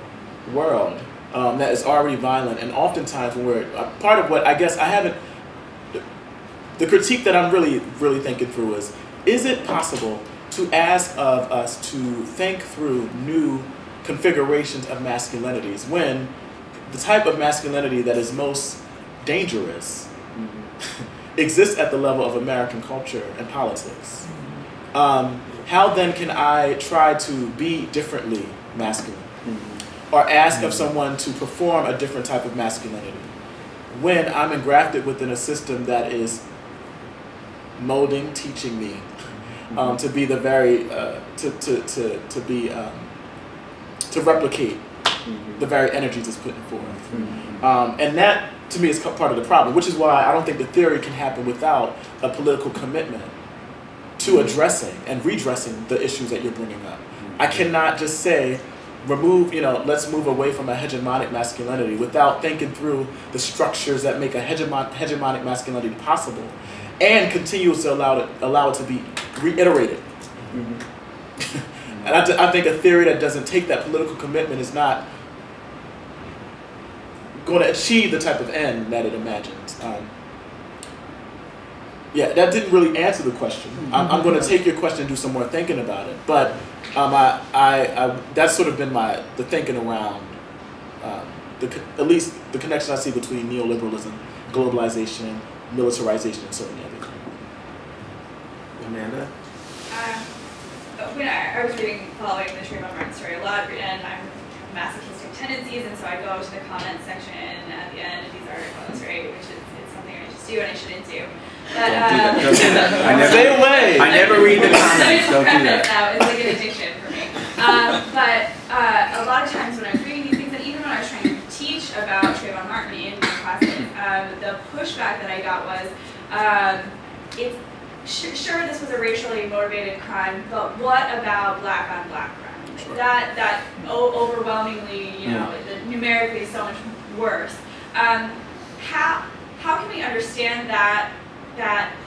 world that is already violent, and oftentimes when we're part of what I guess I haven't, the critique that I'm really thinking through is it possible to ask of us to think through new configurations of masculinities when the type of masculinity that is most dangerous exists at the level of American culture and politics? How then can I try to be differently masculine? Or ask of someone to perform a different type of masculinity when I'm engrafted within a system that is molding, teaching me to be the very, to replicate the very energies it's putting forth. And that, to me, is part of the problem, which is why I don't think the theory can happen without a political commitment to addressing and redressing the issues that you're bringing up. I cannot just say, let's move away from a hegemonic masculinity without thinking through the structures that make a hegemonic masculinity possible and continue to allow it to be reiterated. And I think a theory that doesn't take that political commitment is not going to achieve the type of end that it imagines. That didn't really answer the question. I'm going to take your question and do some more thinking about it. But that's sort of been the thinking around, at least the connection I see between neoliberalism, globalization, militarization, and so many other things. Amanda? When I was following the Trayvon Martin story a lot, and I'm masochistic tendencies, and so I go to the comment section at the end of these articles, right, which it's something I just do and I shouldn't do. But, don't do that. Stay away! I never read the comments, don't do that. It's like an addiction for me. But a lot of times when I was reading these things, and even when I was trying to teach about Trayvon Martin in my classes, the pushback that I got was, sure, this was a racially motivated crime, but what about black on black crime? Sure. That overwhelmingly, numerically is so much worse. How can we understand that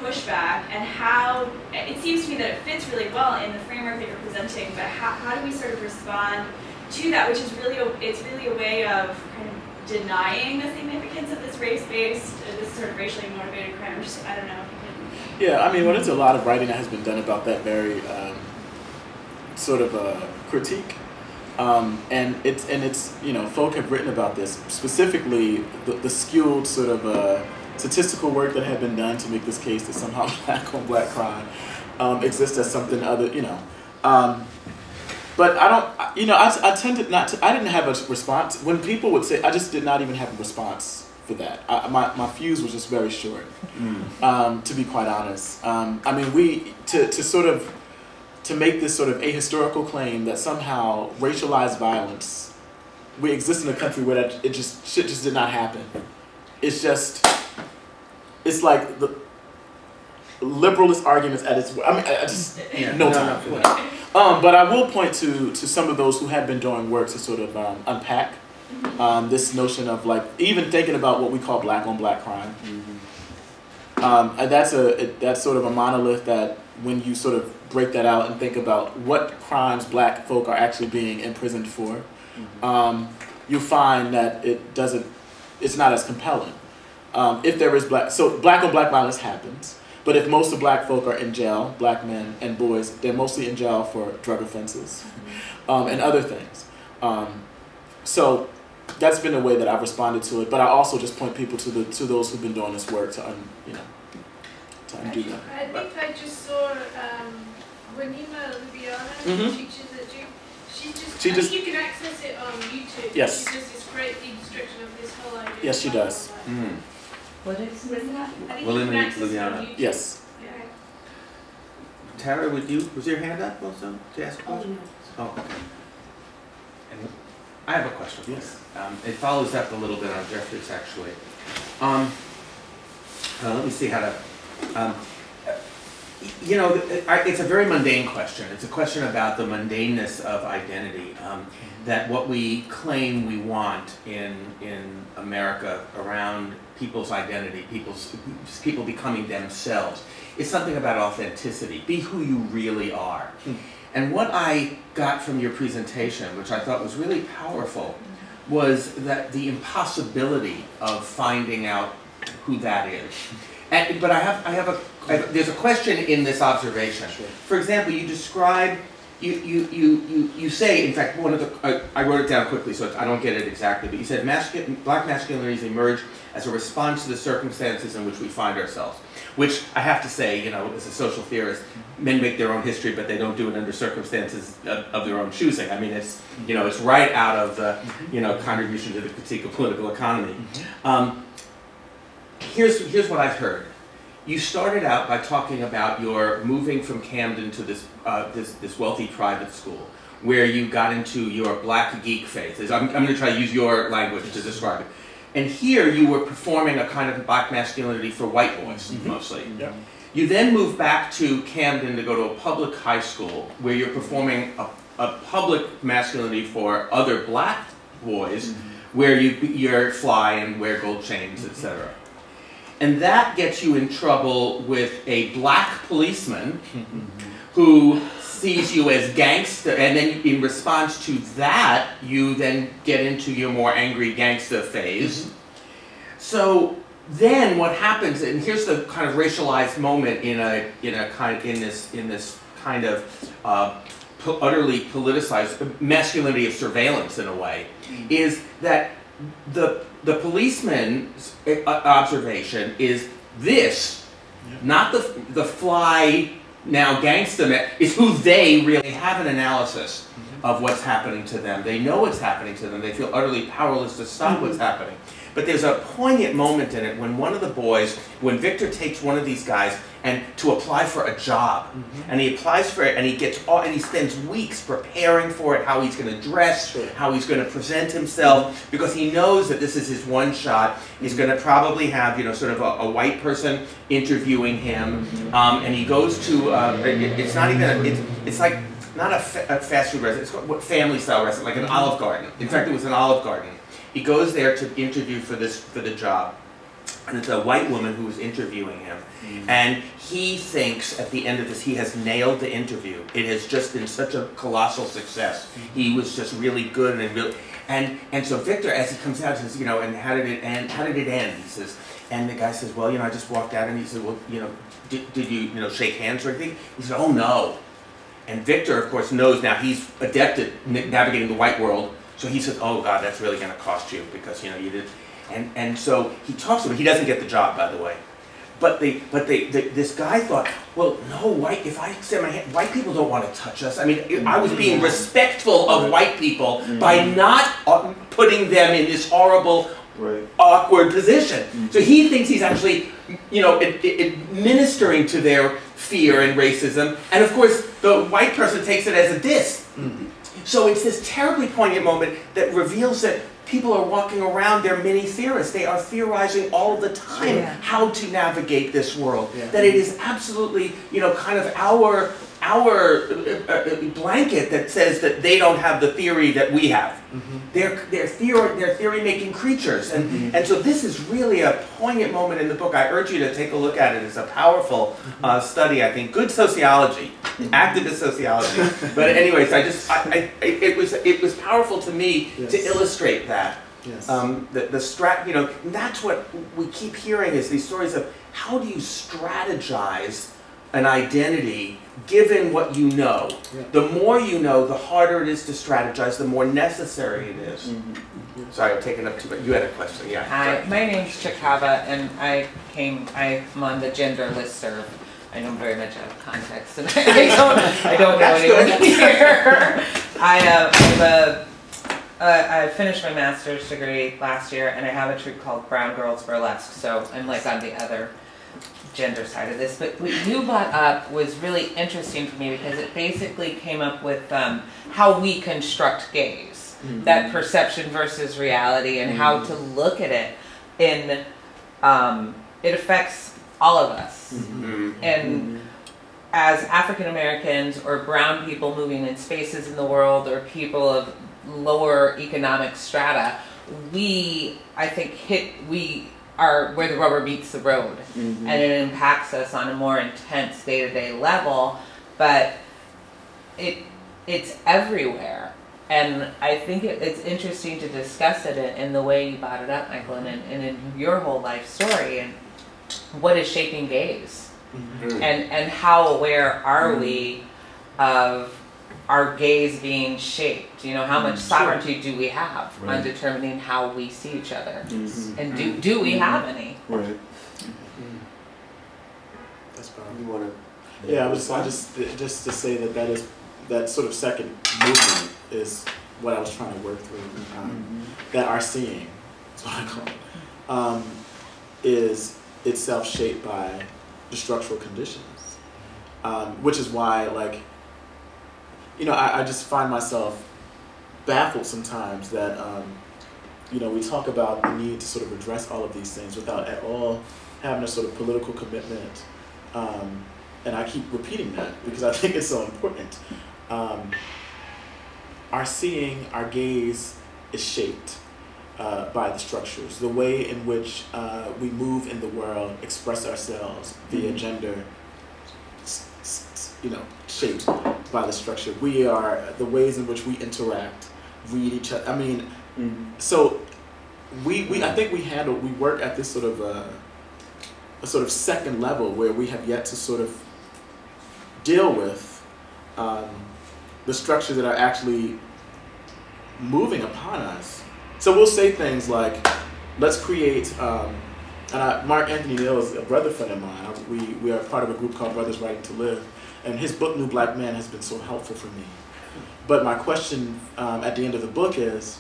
pushback, and how it seems to me that it fits really well in the framework that you're presenting, but how do we sort of respond to that, which is really a way of kind of denying the significance of this race-based, this sort of racially motivated crime? I don't know. Yeah, there's a lot of writing that has been done about that very sort of critique. And it's you know, folk have written about this, specifically the skewed sort of statistical work that had been done to make this case that somehow black on black crime exists as something other, you know. But I don't, you know, I tended not to, I didn't have a response. When people would say, I just did not even have a response for that. My fuse was just very short, to be quite honest. I mean, to make this sort of ahistorical claim that somehow racialized violence, we exist in a country where that shit just did not happen. It's just, it's like the liberalist arguments at its, I mean, I just, no time for that. But I will point to some of those who have been doing work to sort of unpack this notion of, like, even thinking about what we call black on black crime. And that's sort of a monolith that when you sort of break that out and think about what crimes black folk are actually being imprisoned for, you find that it's not as compelling. If there is black on black violence happens, but if most of black folk are in jail, black men and boys, they're mostly in jail for drug offenses and other things. So that's been the way that I've responded to it. But I also just point people to those who've been doing this work to undo that. I think I just saw Wanima Lubiana, who teaches at Duke. I think you can access it on YouTube. Yes. She does this great deconstruction of this whole idea. Yes, she does. What is that? I think William you can access it on Lubiana. YouTube. Yes. Yeah. Tara, was your hand up also to ask a question? Oh, okay. And I have a question. Yes. It follows up a little bit on Jeffrey's, actually. Let me see how to. You know, it's a very mundane question. It's a question about the mundaneness of identity. That what we claim we want in America around people's identity, people becoming themselves, is something about authenticity. Be who you really are. And what I got from your presentation, which I thought was really powerful, was that the impossibility of finding out who that is. But there's a question in this observation. Sure. For example, you describe, you say, in fact, I wrote it down quickly so I don't get it exactly, but you said black masculinities emerge as a response to the circumstances in which we find ourselves. Which I have to say, you know, as a social theorist, men make their own history, but they don't do it under circumstances of their own choosing. I mean, it's, you know, it's right out of the, you know, contribution to the critique of political economy. Here's what I've heard. You started out by talking about your moving from Camden to this this wealthy private school, where you got into your black geek phase. I'm going to try to use your language to describe it. And here you were performing a kind of black masculinity for white boys, mostly. Yeah. You then moved back to Camden to go to a public high school, where you're performing a public masculinity for other black boys, where you're fly and wear gold chains, etc. And that gets you in trouble with a black policeman who sees you as gangster, and then in response to that, you then get into your more angry gangster phase. So then what happens, and here's the kind of racialized moment in this kind of utterly politicized masculinity of surveillance in a way, is that the policeman's observation is this, not the fly now gangster man, is who they really have an analysis of what's happening to them. They know what's happening to them. They feel utterly powerless to stop what's happening. But there's a poignant moment in it when one of the boys, when Victor takes one of these guys and to apply for a job, and he applies for it, and he spends weeks preparing for it, how he's going to dress, how he's going to present himself, because he knows that this is his one shot. He's going to probably have, you know, sort of a white person interviewing him, and he goes to it's not even it's like not a fast food restaurant. It's called family style restaurant, like an Olive Garden. In fact, it was an Olive Garden. He goes there to interview for the job, and it's a white woman who is interviewing him, and he thinks at the end of this he has nailed the interview. It has just been such a colossal success. He was just really good and so Victor, as he comes out, says, you know, and how did it end? How did it end? He says, and the guy says, well, you know, I just walked out, and he said, well, you know, did you, you know, shake hands or anything? He said, oh no. And Victor, of course, knows now he's adept at navigating the white world. So he says, "Oh God, that's really going to cost you because you did." And so he talks to him. He doesn't get the job, by the way. But this guy thought, well, no, if I extend my hand, white people don't want to touch us. I mean, I was being respectful of white people by not putting them in this horrible, awkward position. So he thinks he's actually, administering to their fear and racism. And of course, the white person takes it as a diss. So it's this terribly poignant moment that reveals that people are walking around, they're mini theorists. They are theorizing all the time how to navigate this world. That it is absolutely, kind of our blanket that says that they don't have the theory that we have. They're theory-making creatures. And so this is really a poignant moment in the book. I urge you to take a look at it. It's a powerful study, I think. Good sociology, activist sociology. But anyways, it was powerful to me to illustrate that. That's what we keep hearing is these stories of how do you strategize an identity given what you know. The more you know, the harder it is to strategize, the more necessary it is. Sorry, I'm taking up too much. You had a question, Hi, my name's Chakava, and I'm on the gender listserv. I know very much out of context, and I don't know anyone here. I finished my master's degree last year, and I have a troupe called Brown Girls Burlesque, so I'm like on the other gender side of this. But what you brought up was really interesting for me because it basically came up with how we construct gaze, that perception versus reality, and how to look at it. It affects all of us. And as African Americans or brown people moving in spaces in the world, or people of lower economic strata, I think we are where the rubber meets the road, and it impacts us on a more intense day-to-day level, but it's everywhere. And I think it's interesting to discuss it in the way you brought it up, Michael, and in your whole life story, and what is shaping gaze, and how aware are we of our gaze being shaped? How much sovereignty do we have on determining how we see each other? And do we have any? That's powerful. I just to say that sort of second movement is what I was trying to work through. That our seeing, that's what I call it, is itself shaped by the structural conditions, which is why, I just find myself baffled sometimes that, we talk about the need to sort of address all of these things without at all having a sort of political commitment. And I keep repeating that because I think it's so important. Our seeing, our gaze is shaped by the structures. The way in which we move in the world, express ourselves via gender, shaped by the structure. We are the ways in which we interact, read each other. I mean, so I think we work at this sort of a sort of second level where we have yet to sort of deal with the structures that are actually moving upon us. So we'll say things like, let's create, Mark Anthony Neal is a brother friend of mine. We are part of a group called Brothers Writing to Live, and his book, New Black Man, has been so helpful for me. But my question at the end of the book is,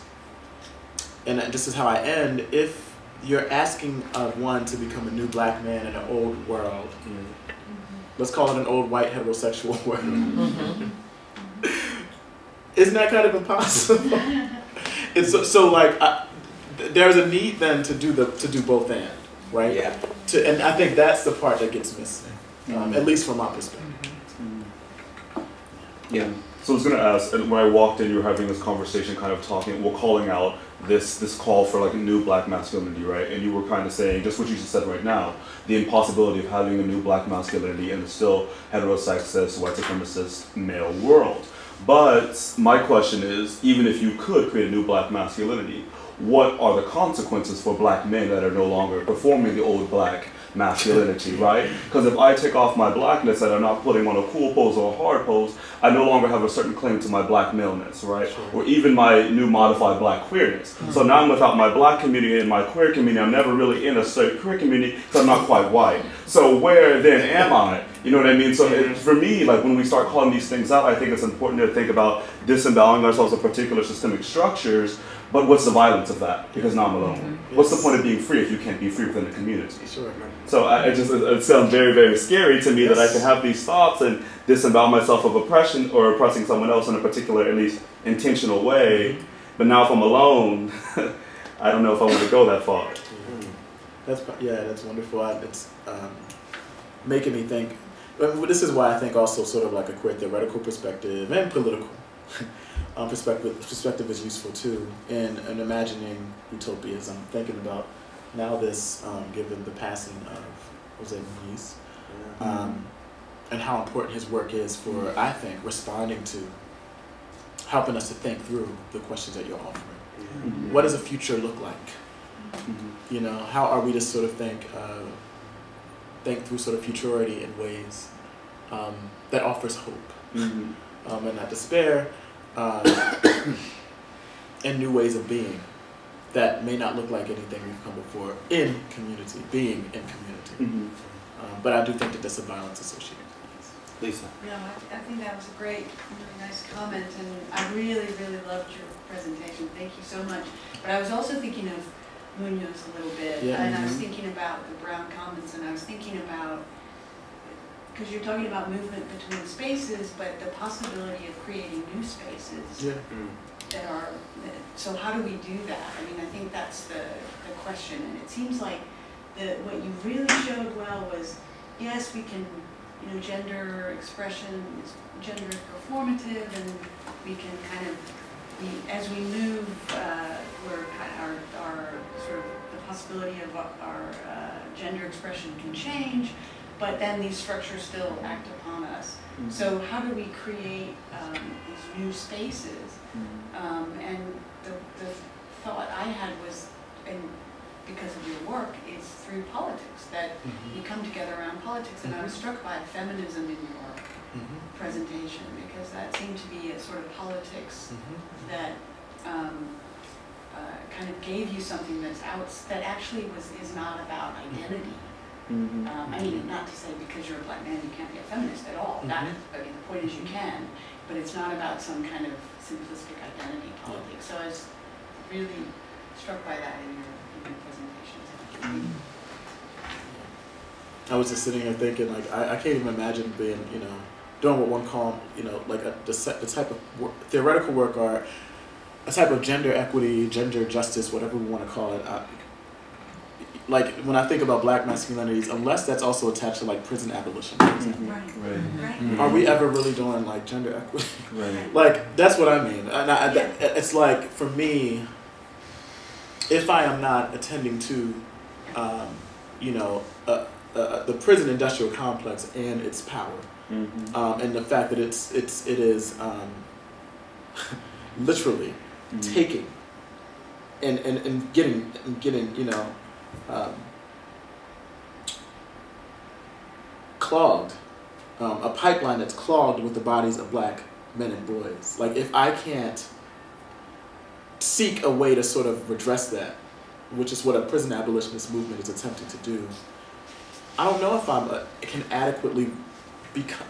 and this is how I end, if you're asking one to become a new black man in an old world, let's call it an old white heterosexual world, isn't that kind of impossible? It's there's a need then to do both and, right? And I think that's the part that gets missing, at least from my perspective. So I was going to ask, when I walked in, you were having this conversation, kind of calling out this call for a new black masculinity, right? And you were kind of saying just what you just said right now, the impossibility of having a new black masculinity in a still heterosexist, white supremacist male world. But my question is, even if you could create a new black masculinity, what are the consequences for black men that are no longer performing the old black masculinity, right? Because if I take off my blackness and I'm not putting on a cool pose or a hard pose, I no longer have a certain claim to my black maleness, right? Sure. Or even my new modified black queerness. So now I'm without my black community and my queer community. I'm never really in a certain queer community because I'm not quite white. So where then am I? You know what I mean? So for me, like when we start calling these things out, I think it's important to think about disemboweling ourselves of particular systemic structures. But what's the violence of that? Because now I'm alone. What's the point of being free if you can't be free within the community? Sure. So it sounds very, very scary to me that I can have these thoughts and disembowel myself of oppression or oppressing someone else in a particular, at least intentional way. But now if I'm alone, I don't know if I want to go that far. That's wonderful. It's making me think. This is why I think also sort of like a queer theoretical perspective and political perspective is useful too in imagining utopias. I'm thinking about now this, given the passing of Jose Muniz, and how important his work is for, I think, responding to, helping us to think through the questions that you're offering. What does a future look like? You know, how are we to sort of think through sort of futurity in ways that offers hope and not despair, and new ways of being that may not look like anything we've come before in community, being in community. But I do think that there's a violence associated with this. Lisa. No, I think that was a great, really nice comment, and I really, really loved your presentation. Thank you so much. But I was also thinking of Munoz a little bit, and I was thinking about the Brown Commons, and I was thinking about, because you're talking about movement between spaces, but the possibility of creating new spaces that are, so how do we do that? I mean, I think that's the question, and it seems like what you really showed well was, yes, we can, you know, gender expression, gender is performative, and we can kind of, as we move, we're kind of, our sort of, the possibility of our gender expression can change, but then these structures still act upon us. So how do we create these new spaces? And the thought I had was, and because of your work, is through politics, that you come together around politics, and I was struck by feminism in your presentation, because that seemed to be a sort of politics that kind of gave you something that's that actually is not about identity. I mean, not to say because you're a black man you can't be a feminist at all. That, I mean, the point is you can, but it's not about some kind of simplistic identity politics. So I was really struck by that in your presentation. I was just sitting here thinking, like, I can't even imagine being, you know, doing what one call, you know, like the type of theoretical work or a type of gender equity, gender justice, whatever we want to call it. Like when I think about black masculinities, unless that's also attached to like prison abolition, for example. Are we ever really doing like gender equity? Like that's what I mean. And it's like for me, if I am not attending to, you know, the prison industrial complex and its power, and the fact that it is literally taking and getting you know. Clogged, a pipeline that's clogged with the bodies of black men and boys. Like if I can't seek a way to sort of redress that, which is what a prison abolitionist movement is attempting to do, I don't know if I can adequately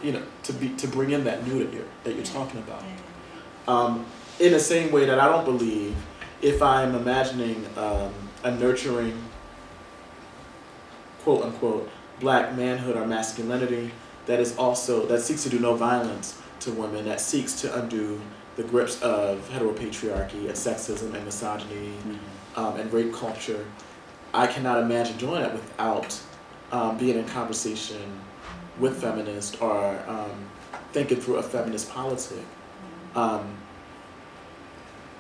you know, to bring in that new that you're talking about. In the same way that I don't believe if I'm imagining a nurturing, quote unquote, black manhood or masculinity that is also, that seeks to do no violence to women, that seeks to undo the grips of heteropatriarchy and sexism and misogyny and rape culture. I cannot imagine doing that without being in conversation with feminists or thinking through a feminist politic.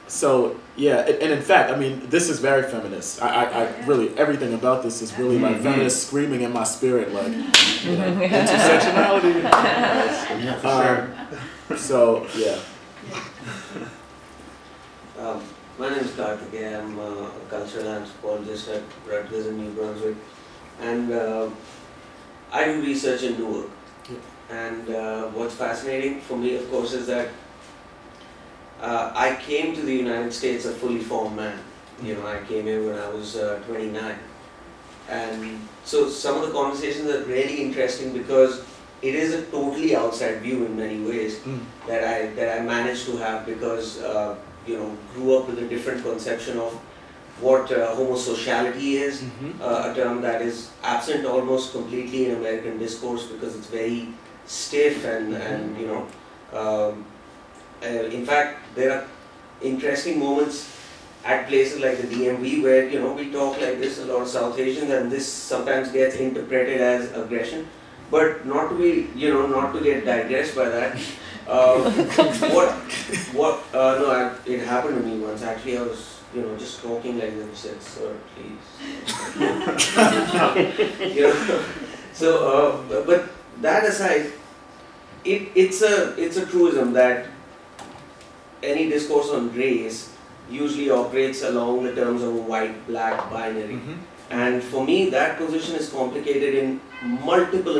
So yeah, and in fact, I mean, this is very feminist. I really, everything about this is really like feminist screaming in my spirit, like, you know, intersectionality. Yeah, for sure. So yeah. My name is Karthikeya. I'm a cultural anthropologist at Rutgers in New Brunswick, and I do research in Newark. And what's fascinating for me, of course, is that I came to the United States a fully formed man. You know, I came here when I was 29. And so some of the conversations are really interesting because it is a totally outside view in many ways that I managed to have because you know, grew up with a different conception of what homosociality is, a term that is absent almost completely in American discourse because it's very stiff and you know, in fact there are interesting moments at places like the DMV where, you know, we talk like this, a lot of South Asians, and this sometimes gets interpreted as aggression, but not to be, you know, not to get digressed by that. It happened to me once. Actually, I was, you know, just talking like this and said, "Sir, please." You know, so, but that aside, it's a truism that any discourse on race usually operates along the terms of a white-black binary. And for me, that position is complicated in multiple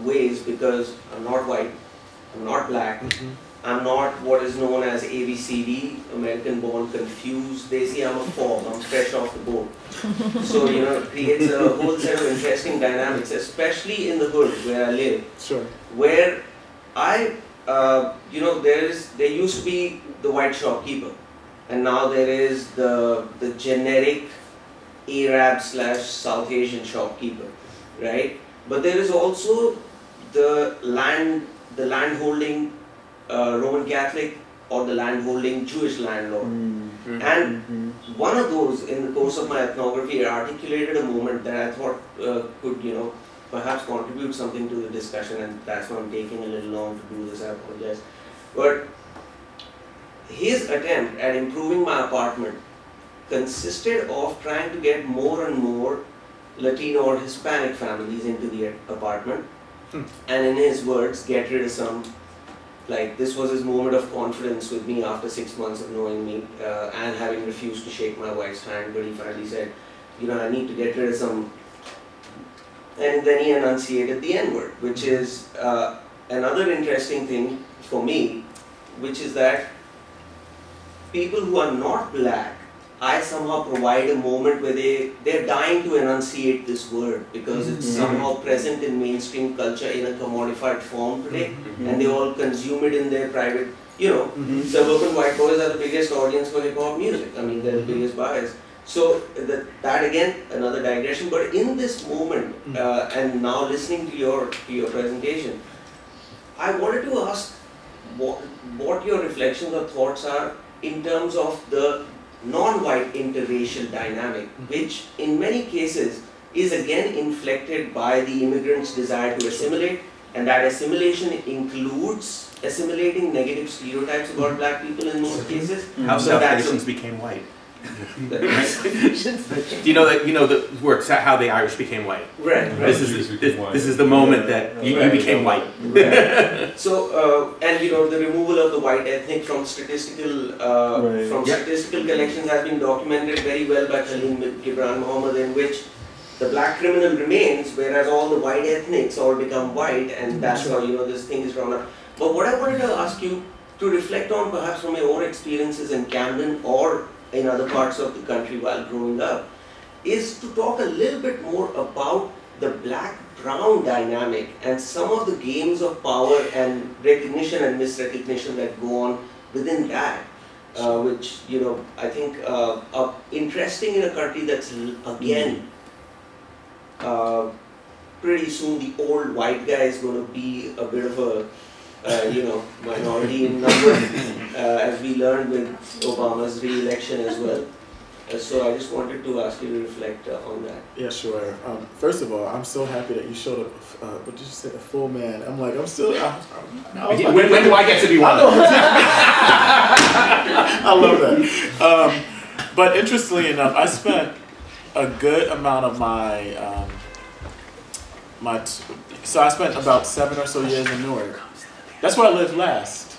ways because I'm not white, I'm not black, I'm not what is known as ABCD, American born confused. They say I'm a fog, I'm fresh off the boat. So, you know, it creates a whole set of interesting dynamics, especially in the hood where I live. Sure. Where you know, there used to be the white shopkeeper, and now there is the generic Arab/South Asian shopkeeper, right? But there is also the landholding Roman Catholic or the landholding Jewish landlord. And one of those, in the course of my ethnography, articulated a moment that I thought could, you know, perhaps contribute something to the discussion, and that's why I'm taking a little long to do this, I apologize. But his attempt at improving my apartment consisted of trying to get more and more Latino or Hispanic families into the apartment, and in his words, get rid of some, like this was his moment of confidence with me after 6 months of knowing me and having refused to shake my wife's hand, but he finally said, you know, I need to get rid of some, and then he enunciated the N-word, which is another interesting thing for me, which is that people who are not black, I somehow provide a moment where they're dying to enunciate this word because it's somehow present in mainstream culture in a commodified form today, and they all consume it in their private, you know, suburban white boys are the biggest audience for hip hop music. I mean, they're the biggest buyers. So that again, another digression, but in this moment, and now listening to your presentation, I wanted to ask what your reflections or thoughts are in terms of the non-white interracial dynamic, which in many cases is again inflected by the immigrants' desire to assimilate, and that assimilation includes assimilating negative stereotypes about black people in most cases. How South Asians became white. Do you know that the works how the Irish became white? Right. This is the moment that you became white. So and you know, the removal of the white ethnic from statistical statistical collections has been documented very well by Khalil Gibran Muhammad, in which the black criminal remains, whereas all the white ethnics all become white, and that's how, you know, this thing is drawn up. But what I wanted to ask you to reflect on, perhaps from your own experiences in Camden or in other parts of the country while growing up, is to talk a little bit more about the black-brown dynamic and some of the games of power and recognition and misrecognition that go on within that, which, you know, I think are interesting in a country that's, again, pretty soon the old white guy is going to be a bit of a you know, minority in number, as we learned with Obama's re-election as well. So I just wanted to ask you to reflect on that. Yeah, sure. First of all, I'm so happy that you showed up. What did you say? A full man. I'm like, I'm still. When do I get to be one? I love that. But interestingly enough, I spent a good amount of my so I spent about 7 or so years in Newark. That's where I lived last.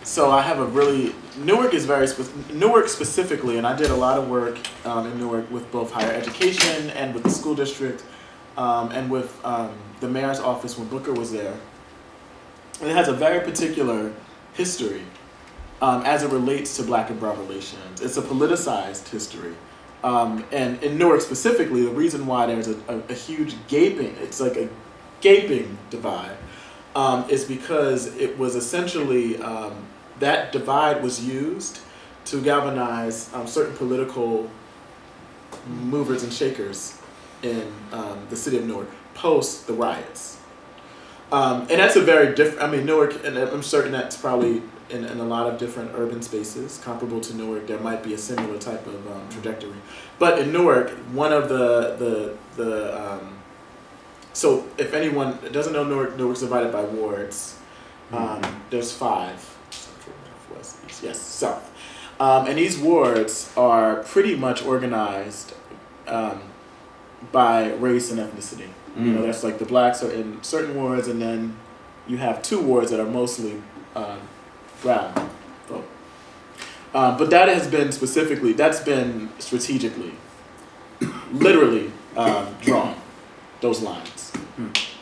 So I have a really, Newark is very, Newark specifically, and I did a lot of work in Newark with both higher education and with the school district and with the mayor's office when Booker was there. And it has a very particular history as it relates to black and brown relations. It's a politicized history. And in Newark specifically, the reason why there's a huge gaping, it's like a gaping divide, is because it was essentially, that divide was used to galvanize certain political movers and shakers in the city of Newark post the riots. And that's a very different, I mean, Newark, and I'm certain that's probably in a lot of different urban spaces comparable to Newark, there might be a similar type of trajectory. But in Newark, one of so if anyone doesn't know Newark, Newark's divided by wards. There's 5. Central, West, East, yes, South. And these wards are pretty much organized by race and ethnicity. You know, that's like the blacks are in certain wards, and then you have 2 wards that are mostly brown folk. But that has been specifically, that's been strategically, literally drawn, those lines.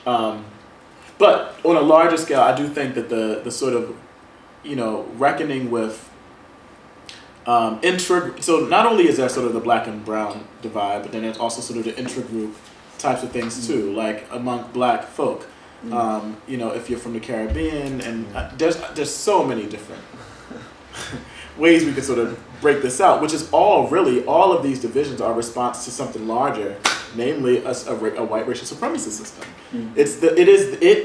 But on a larger scale, I do think that the sort of, you know, reckoning with, so not only is there sort of the black and brown divide, but then there's also sort of the intra-group types of things too, like among black folk. You know, if you're from the Caribbean, and there's so many different ways we could sort of break this out, which is all really, all of these divisions are a response to something larger, namely a white racial supremacy system. It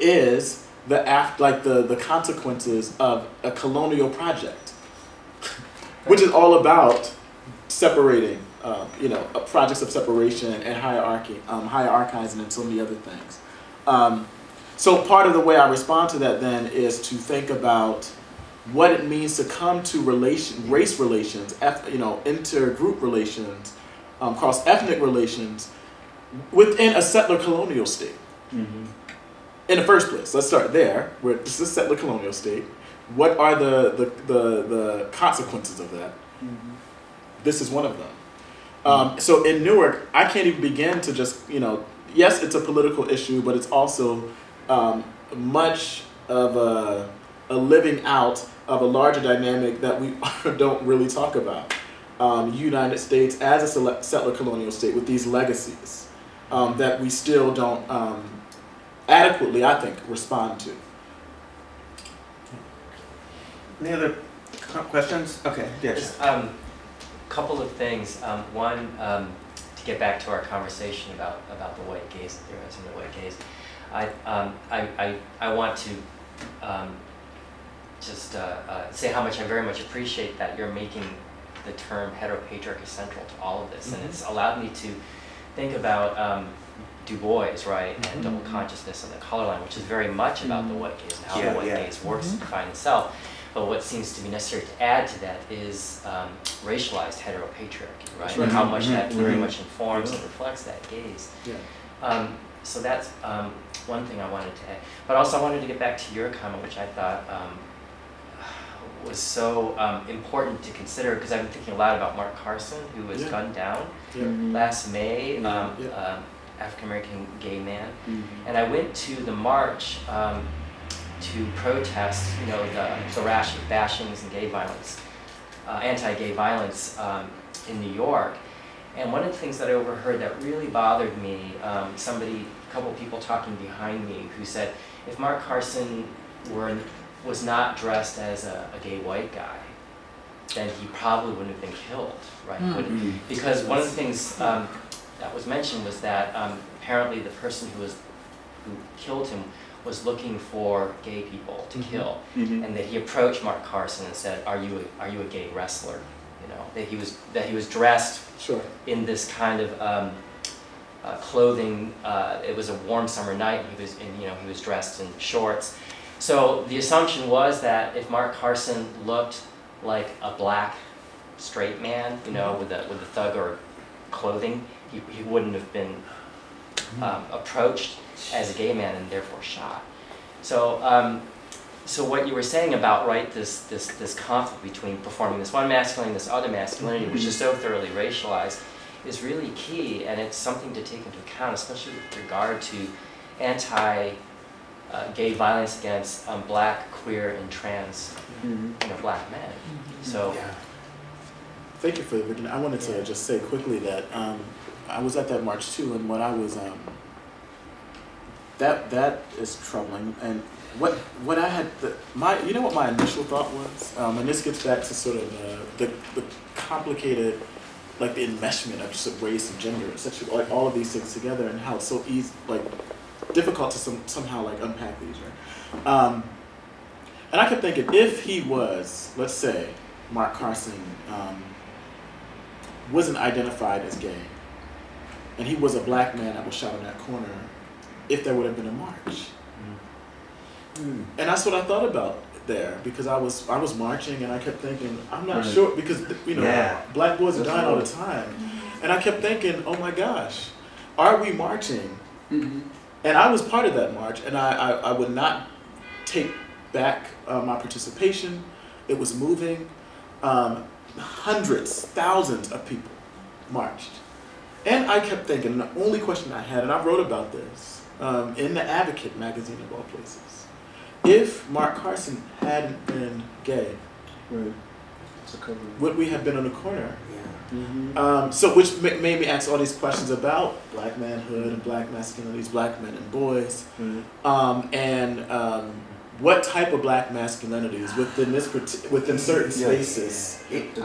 is the consequences of a colonial project, which is all about separating, you know, projects of separation and hierarchizing and so many other things. So part of the way I respond to that then is to think about what it means to come to race relations, you know, intergroup relations, cross-ethnic relations within a settler colonial state. In the first place, let's start there. Where this is a settler colonial state. What are the consequences of that? This is one of them. So in Newark, I can't even begin to just, you know, yes, it's a political issue, but it's also much of a living out of a larger dynamic that we don't really talk about. United States as a settler colonial state with these legacies that we still don't adequately, I think, respond to. Any other questions? Okay, yeah. Just couple of things. One, to get back to our conversation about the white gaze, theorizing the white gaze, I want to just say how much I very much appreciate that you're making the term heteropatriarchy central to all of this, and it's allowed me to think about Du Bois, right, and double consciousness and the color line, which is very much about the white gaze and how the white gaze works to define itself. But what seems to be necessary to add to that is racialized heteropatriarchy, right? And how much that very much informs and reflects that gaze. So that's one thing I wanted to add. But also I wanted to get back to your comment, which I thought was so important to consider, because I've been thinking a lot about Mark Carson, who was gunned down last May, African-American gay man. And I went to the march to protest, you know, the rash of bashings and gay violence, anti-gay violence in New York. And one of the things that I overheard that really bothered me, a couple of people talking behind me who said, if Mark Carson was not dressed as a gay white guy, then he probably wouldn't have been killed, right? Because one of the things that was mentioned was that apparently the person who killed him was looking for gay people to kill, and that he approached Mark Carson and said, "Are you a gay wrestler?" You know, that he was dressed in this kind of clothing. It was a warm summer night, and he was dressed in shorts. So the assumption was that if Mark Carson looked like a black straight man, you know, with a thug or clothing, he wouldn't have been approached as a gay man and therefore shot. So so what you were saying about, right, this conflict between performing this one masculinity, this other masculinity, which is so thoroughly racialized, is really key, and it's something to take into account, especially with regard to anti-gay violence against black, queer, and trans, black men. So, thank you for the beginning. I wanted to just say quickly that I was at that march too, and what I was that is troubling. And what I had you know what my initial thought was, and this gets back to sort of the complicated, like the enmeshment of just race and gender and sexual, like all of these things together, and how it's so easy, like difficult to somehow like unpack these, right? And I kept thinking, if he was, let's say, Mark Carson wasn't identified as gay, and he was a black man that was shot in that corner, if there would have been a march. And that's what I thought about there, because I was marching and I kept thinking, I'm not sure, because black boys are dying all the time, and I kept thinking, oh my gosh, are we marching? And I was part of that march, and I would not take back my participation. It was moving. Hundreds, thousands of people marched. And I kept thinking, the only question I had, and I wrote about this in the Advocate magazine of all places, if Mark Carson hadn't been gay, would we have been on the corner? So which made me ask all these questions about black manhood and black masculinities, black men and boys, and what type of black masculinities within certain spaces. If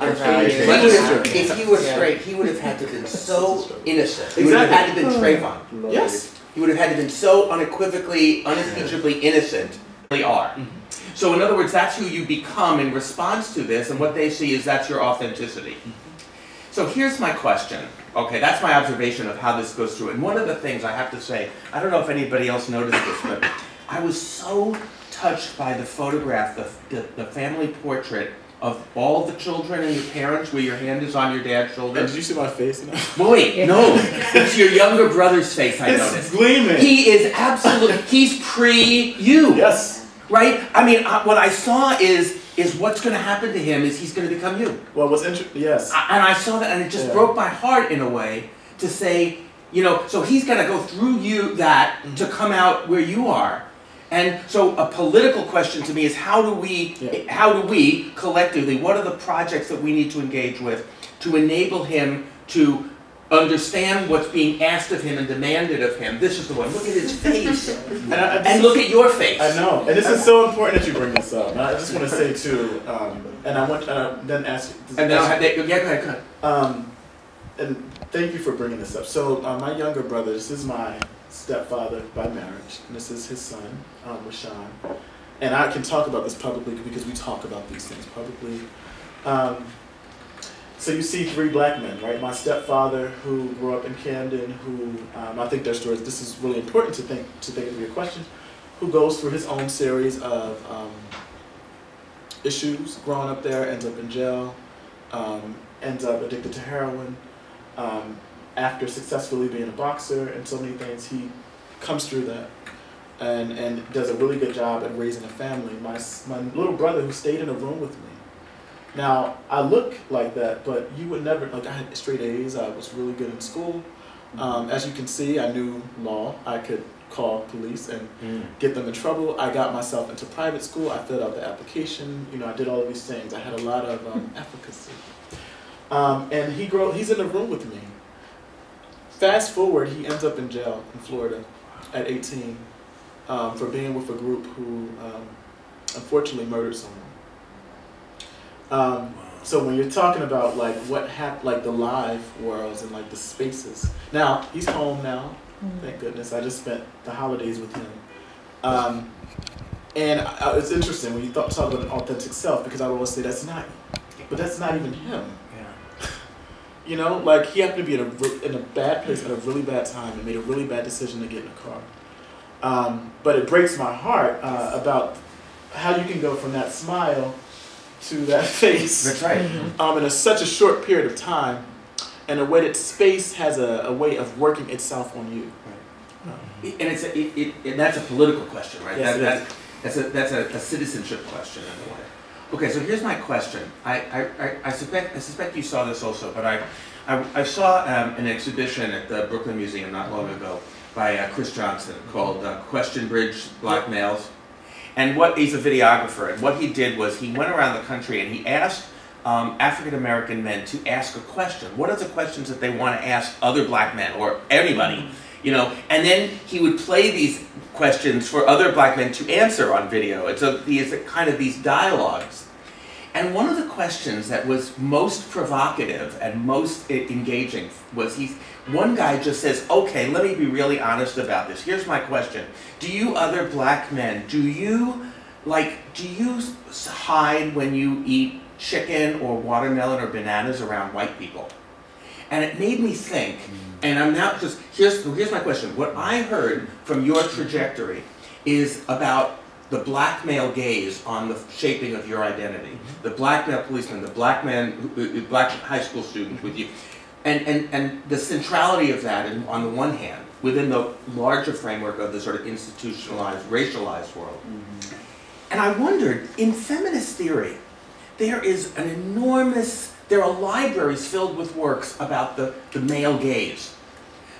he were straight, he would have had to have been so innocent. He would have had to have been Trayvon. Yes. He would have had to have been so unequivocally, unimpeachably innocent. They are. So in other words, that's who you become in response to this, and what they see is that's your authenticity. So here's my question. Okay, that's my observation of how this goes through. And one of the things I have to say, I don't know if anybody else noticed this, but I was so touched by the photograph, the family portrait of all the children and your parents, where your hand is on your dad's shoulder. Did you see my face? Well, wait, no. It's your younger brother's face, I noticed. It's gleaming. He is absolutely, he's pre-you. Yes. Right? I mean, what I saw is what's going to happen to him is he's going to become you. Well, what's interesting, yes. And I saw that, and it just broke my heart in a way to say, so he's got to go through you to come out where you are. And so a political question to me is how do we collectively, what are the projects that we need to engage with to enable him to understand what's being asked of him and demanded of him? This is the one. Look at his face. and look at your face. I know. And this is so important that you bring this up. And I just want to say too, and I want then ask you. And then I'll have go ahead. And thank you for bringing this up. So my younger brother, this is my stepfather by marriage, and this is his son, Rashawn. And I can talk about this publicly because we talk about these things publicly. So you see three black men, right? My stepfather, who grew up in Camden, who I think their stories. This is really important to think of your question. Who goes through his own series of issues, growing up there, ends up in jail, ends up addicted to heroin. After successfully being a boxer and so many things, he comes through that and does a really good job at raising a family. My little brother, who stayed in a room with me. Now, I look like that, but you would never, I had straight A's, I was really good in school. As you can see, I knew law. I could call police and get them in trouble. I got myself into private school. I filled out the application. I did all of these things. I had a lot of efficacy. And he's in the room with me. Fast forward, he ends up in jail in Florida at 18 for being with a group who unfortunately murdered someone. So when you're talking about what happened, the live worlds and the spaces. Now he's home now, thank goodness. I just spent the holidays with him, and it's interesting when you talk about an authentic self, because I always say that's not even him. He happened to be in a bad place at a really bad time and made a really bad decision to get in a car. But it breaks my heart about how you can go from that smile to that face. That's right. In such a short period of time, and a way that space has a way of working itself on you. And and that's a political question, right? Yes, That's a citizenship question in a way. Okay, so here's my question. I suspect you saw this also, but I saw an exhibition at the Brooklyn Museum not long ago by Chris Johnson called Question Bridge Black Males. And he's a videographer, and what he did was he went around the country and he asked African American men to ask a question. What are the questions that they want to ask other black men or anybody? You know, and then he would play these questions for other black men to answer on video. It's kind of these dialogues. And one of the questions that was most provocative and most engaging was one guy just says, okay, let me be really honest about this. Here's my question. Do you other black men, do you hide when you eat chicken or watermelon or bananas around white people? And it made me think, and I'm now just, here's my question. What I heard from your trajectory is about the black male gaze on the shaping of your identity. The black male policeman, the black high school student with you. And the centrality of that, on the one hand, within the larger framework of the sort of institutionalized, racialized world. And I wondered, in feminist theory, there are libraries filled with works about the male gaze.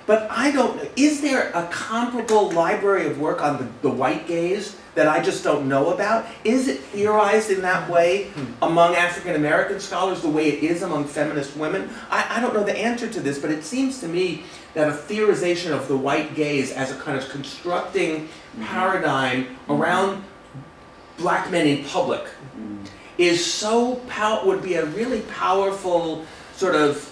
But I don't know, is there a comparable library of work on the white gaze that I just don't know about? Is it theorized in that way among African American scholars the way it is among feminist women? I don't know the answer to this, but it seems to me that a theorization of the white gaze as a kind of constructing paradigm around black men in public would be a really powerful sort of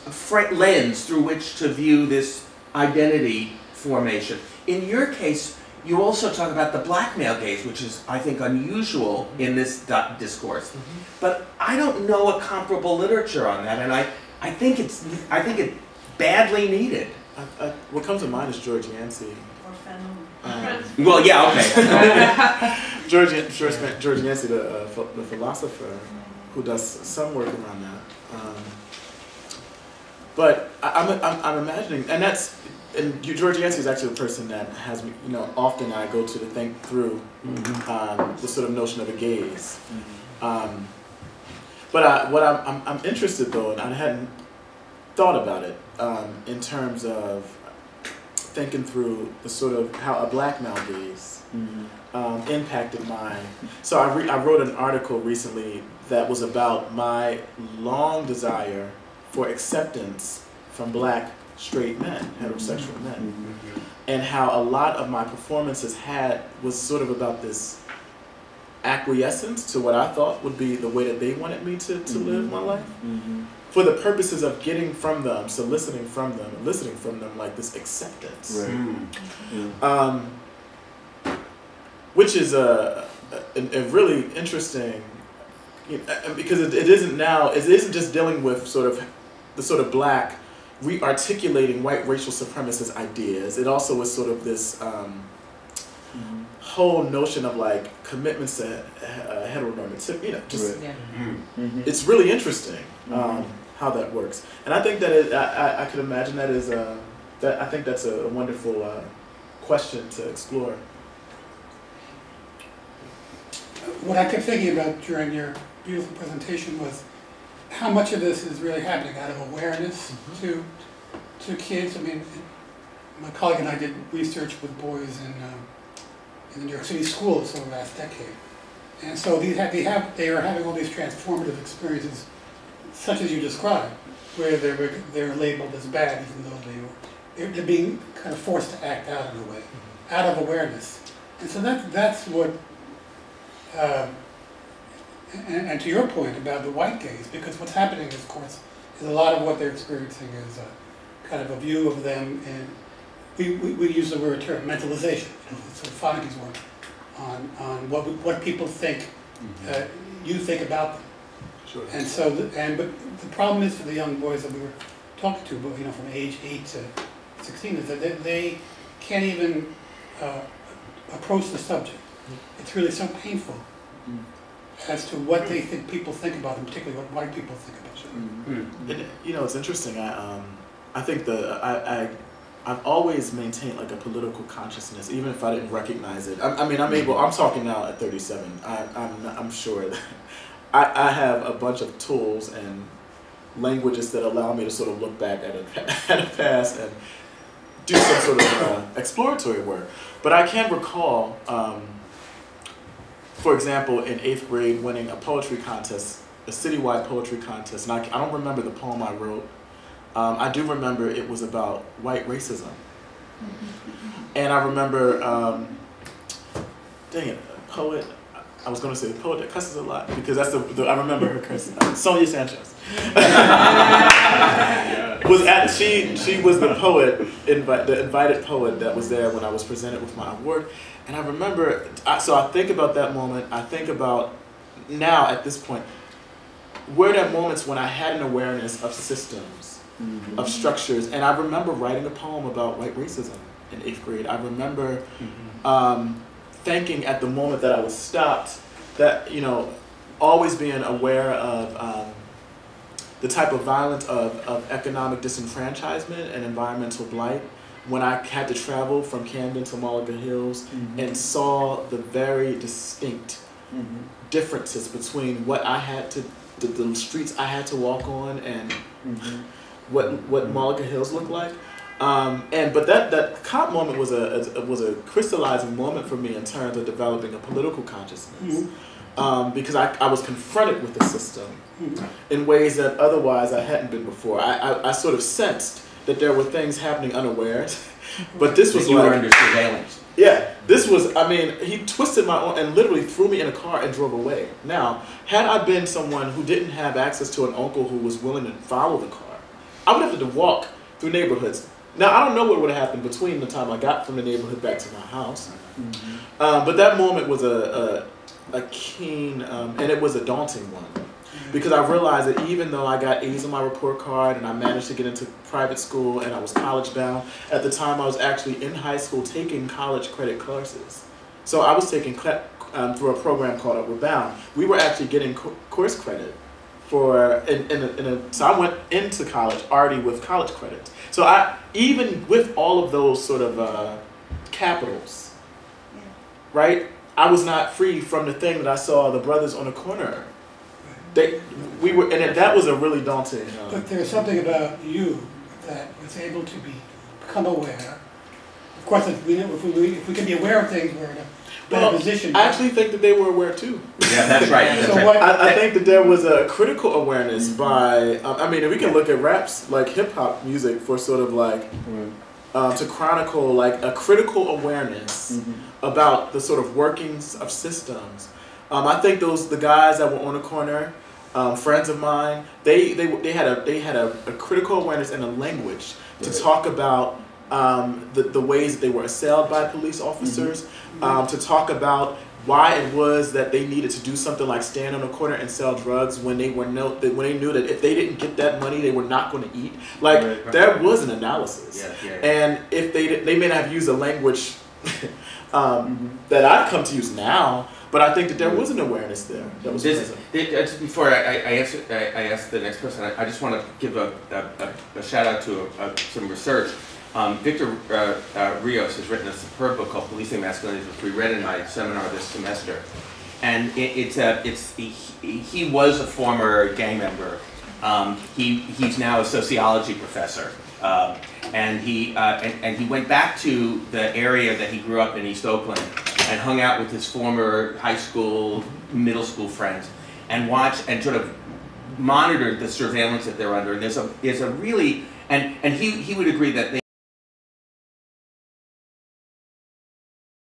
lens through which to view this identity formation. In your case, you also talk about the black male gaze, which is, I think, unusual in this discourse. But I don't know a comparable literature on that, and I think it's badly needed. What comes to mind is George Yancey. Or Fanon. Well, yeah, okay. George Yancey, the philosopher, who does some work around that. But I'm imagining, and George Yancey is actually a person that has, often I go to think through the sort of notion of a gaze. But what I'm interested though, and I hadn't thought about it in terms of thinking through the sort of how a black male gaze impacted my. So I wrote an article recently that was about my long desire for acceptance from black straight men, heterosexual men, and how a lot of my performances was sort of about this acquiescence to what I thought would be the way that they wanted me to live my life, for the purposes of getting from them, soliciting from them, eliciting from them like this acceptance, which is a really interesting, because it isn't just dealing with sort of the sort of black re-articulating white racial supremacist ideas. It also is sort of this whole notion of like commitments to heteronormativity. It's really interesting how that works, and I think that I could imagine that is I think that's a wonderful question to explore. What I kept thinking about during your beautiful presentation was how much of this is really happening out of awareness to kids. I mean, my colleague and I did research with boys in the New York City schools over the last decade, and so they are having all these transformative experiences, such as you described, where they're labeled as bad, even though they're being kind of forced to act out in a way, out of awareness, and so that's what. And to your point about the white gaze, because what's happening, of course, is a lot of what they're experiencing is a kind of a view of them, and we use the term mentalization. It's sort of Fonagy's work on what people think you think about them. Sure. And so, but the problem is for the young boys that we were talking to, from age 8 to 16, is that they can't even approach the subject. It's really so painful as to what they think people think about them, particularly what white people think about them. And, it's interesting. I think I've always maintained like a political consciousness, even if I didn't recognize it. I mean, I'm talking now at 37. I'm sure that I have a bunch of tools and languages that allow me to sort of look back at a past and do some sort of exploratory work. But I can recall, for example, in 8th grade winning a poetry contest, a citywide poetry contest, and I don't remember the poem I wrote. I do remember it was about white racism. And I remember, dang it, a poet, I was going to say the poet that cusses a lot, because that's I remember her cussing. Sonia Sanchez. She was the poet, the invited poet that was there when I was presented with my award. And I remember, so I think about that moment, I think about now at this point, were there moments when I had an awareness of systems, of structures, and I remember writing a poem about white racism in 8th grade. I remember thinking at the moment that I was stopped that, you know, always being aware of the type of violence of economic disenfranchisement and environmental blight when I had to travel from Camden to Mulligan Hills and saw the very distinct differences between what I had to, the streets I had to walk on and what Mulligan Hills looked like. But that cop moment was a crystallizing moment for me in terms of developing a political consciousness. Because I was confronted with the system in ways that otherwise I hadn't been before. I sort of sensed that there were things happening unawares, but this was you like, were under surveillance. Yeah, this was, I mean, he twisted my arm and literally threw me in a car and drove away. Now, had I been someone who didn't have access to an uncle who was willing to follow the car, I would have to walk through neighborhoods. Now, I don't know what would have happened between the time I got from the neighborhood back to my house. But that moment was a keen, and it was a daunting one. Because I realized that even though I got A's on my report card and I managed to get into private school and I was college bound, at the time I was actually in high school taking college credit courses. So I was taking through a program called Upward Bound. We were actually getting course credit for, so I went into college already with college credit. So even with all of those sort of capitals, right? I was not free from the thing that I saw the brothers on the corner. That was a really daunting. But there's something about you that was able to become aware. Of course, if we can be aware of things, we're in a better position. I actually think that they were aware too. Yeah, that's right. That's right. I think that there was a critical awareness by. I mean, we can look at raps like hip hop music for sort of like. To chronicle like a critical awareness about the sort of workings of systems. I think the guys that were on the corner, friends of mine, they had a critical awareness and a language to talk about the ways that they were assailed by police officers, to talk about why it was that they needed to do something like stand on a corner and sell drugs when they knew that if they didn't get that money, they were not going to eat. Like there was an analysis, and if they may not have used a language that I've come to use now, but I think that there was an awareness there that was present. Just before I ask the next person, I just want to give a shout out to some research. Victor Rios has written a superb book called Policing Masculinities, which we read in my seminar this semester. And he was a former gang member. He's now a sociology professor. And he went back to the area that he grew up in, East Oakland, and hung out with his former high school, middle school friends, and watched and sort of monitored the surveillance that they're under. And there's a really, and he would agree that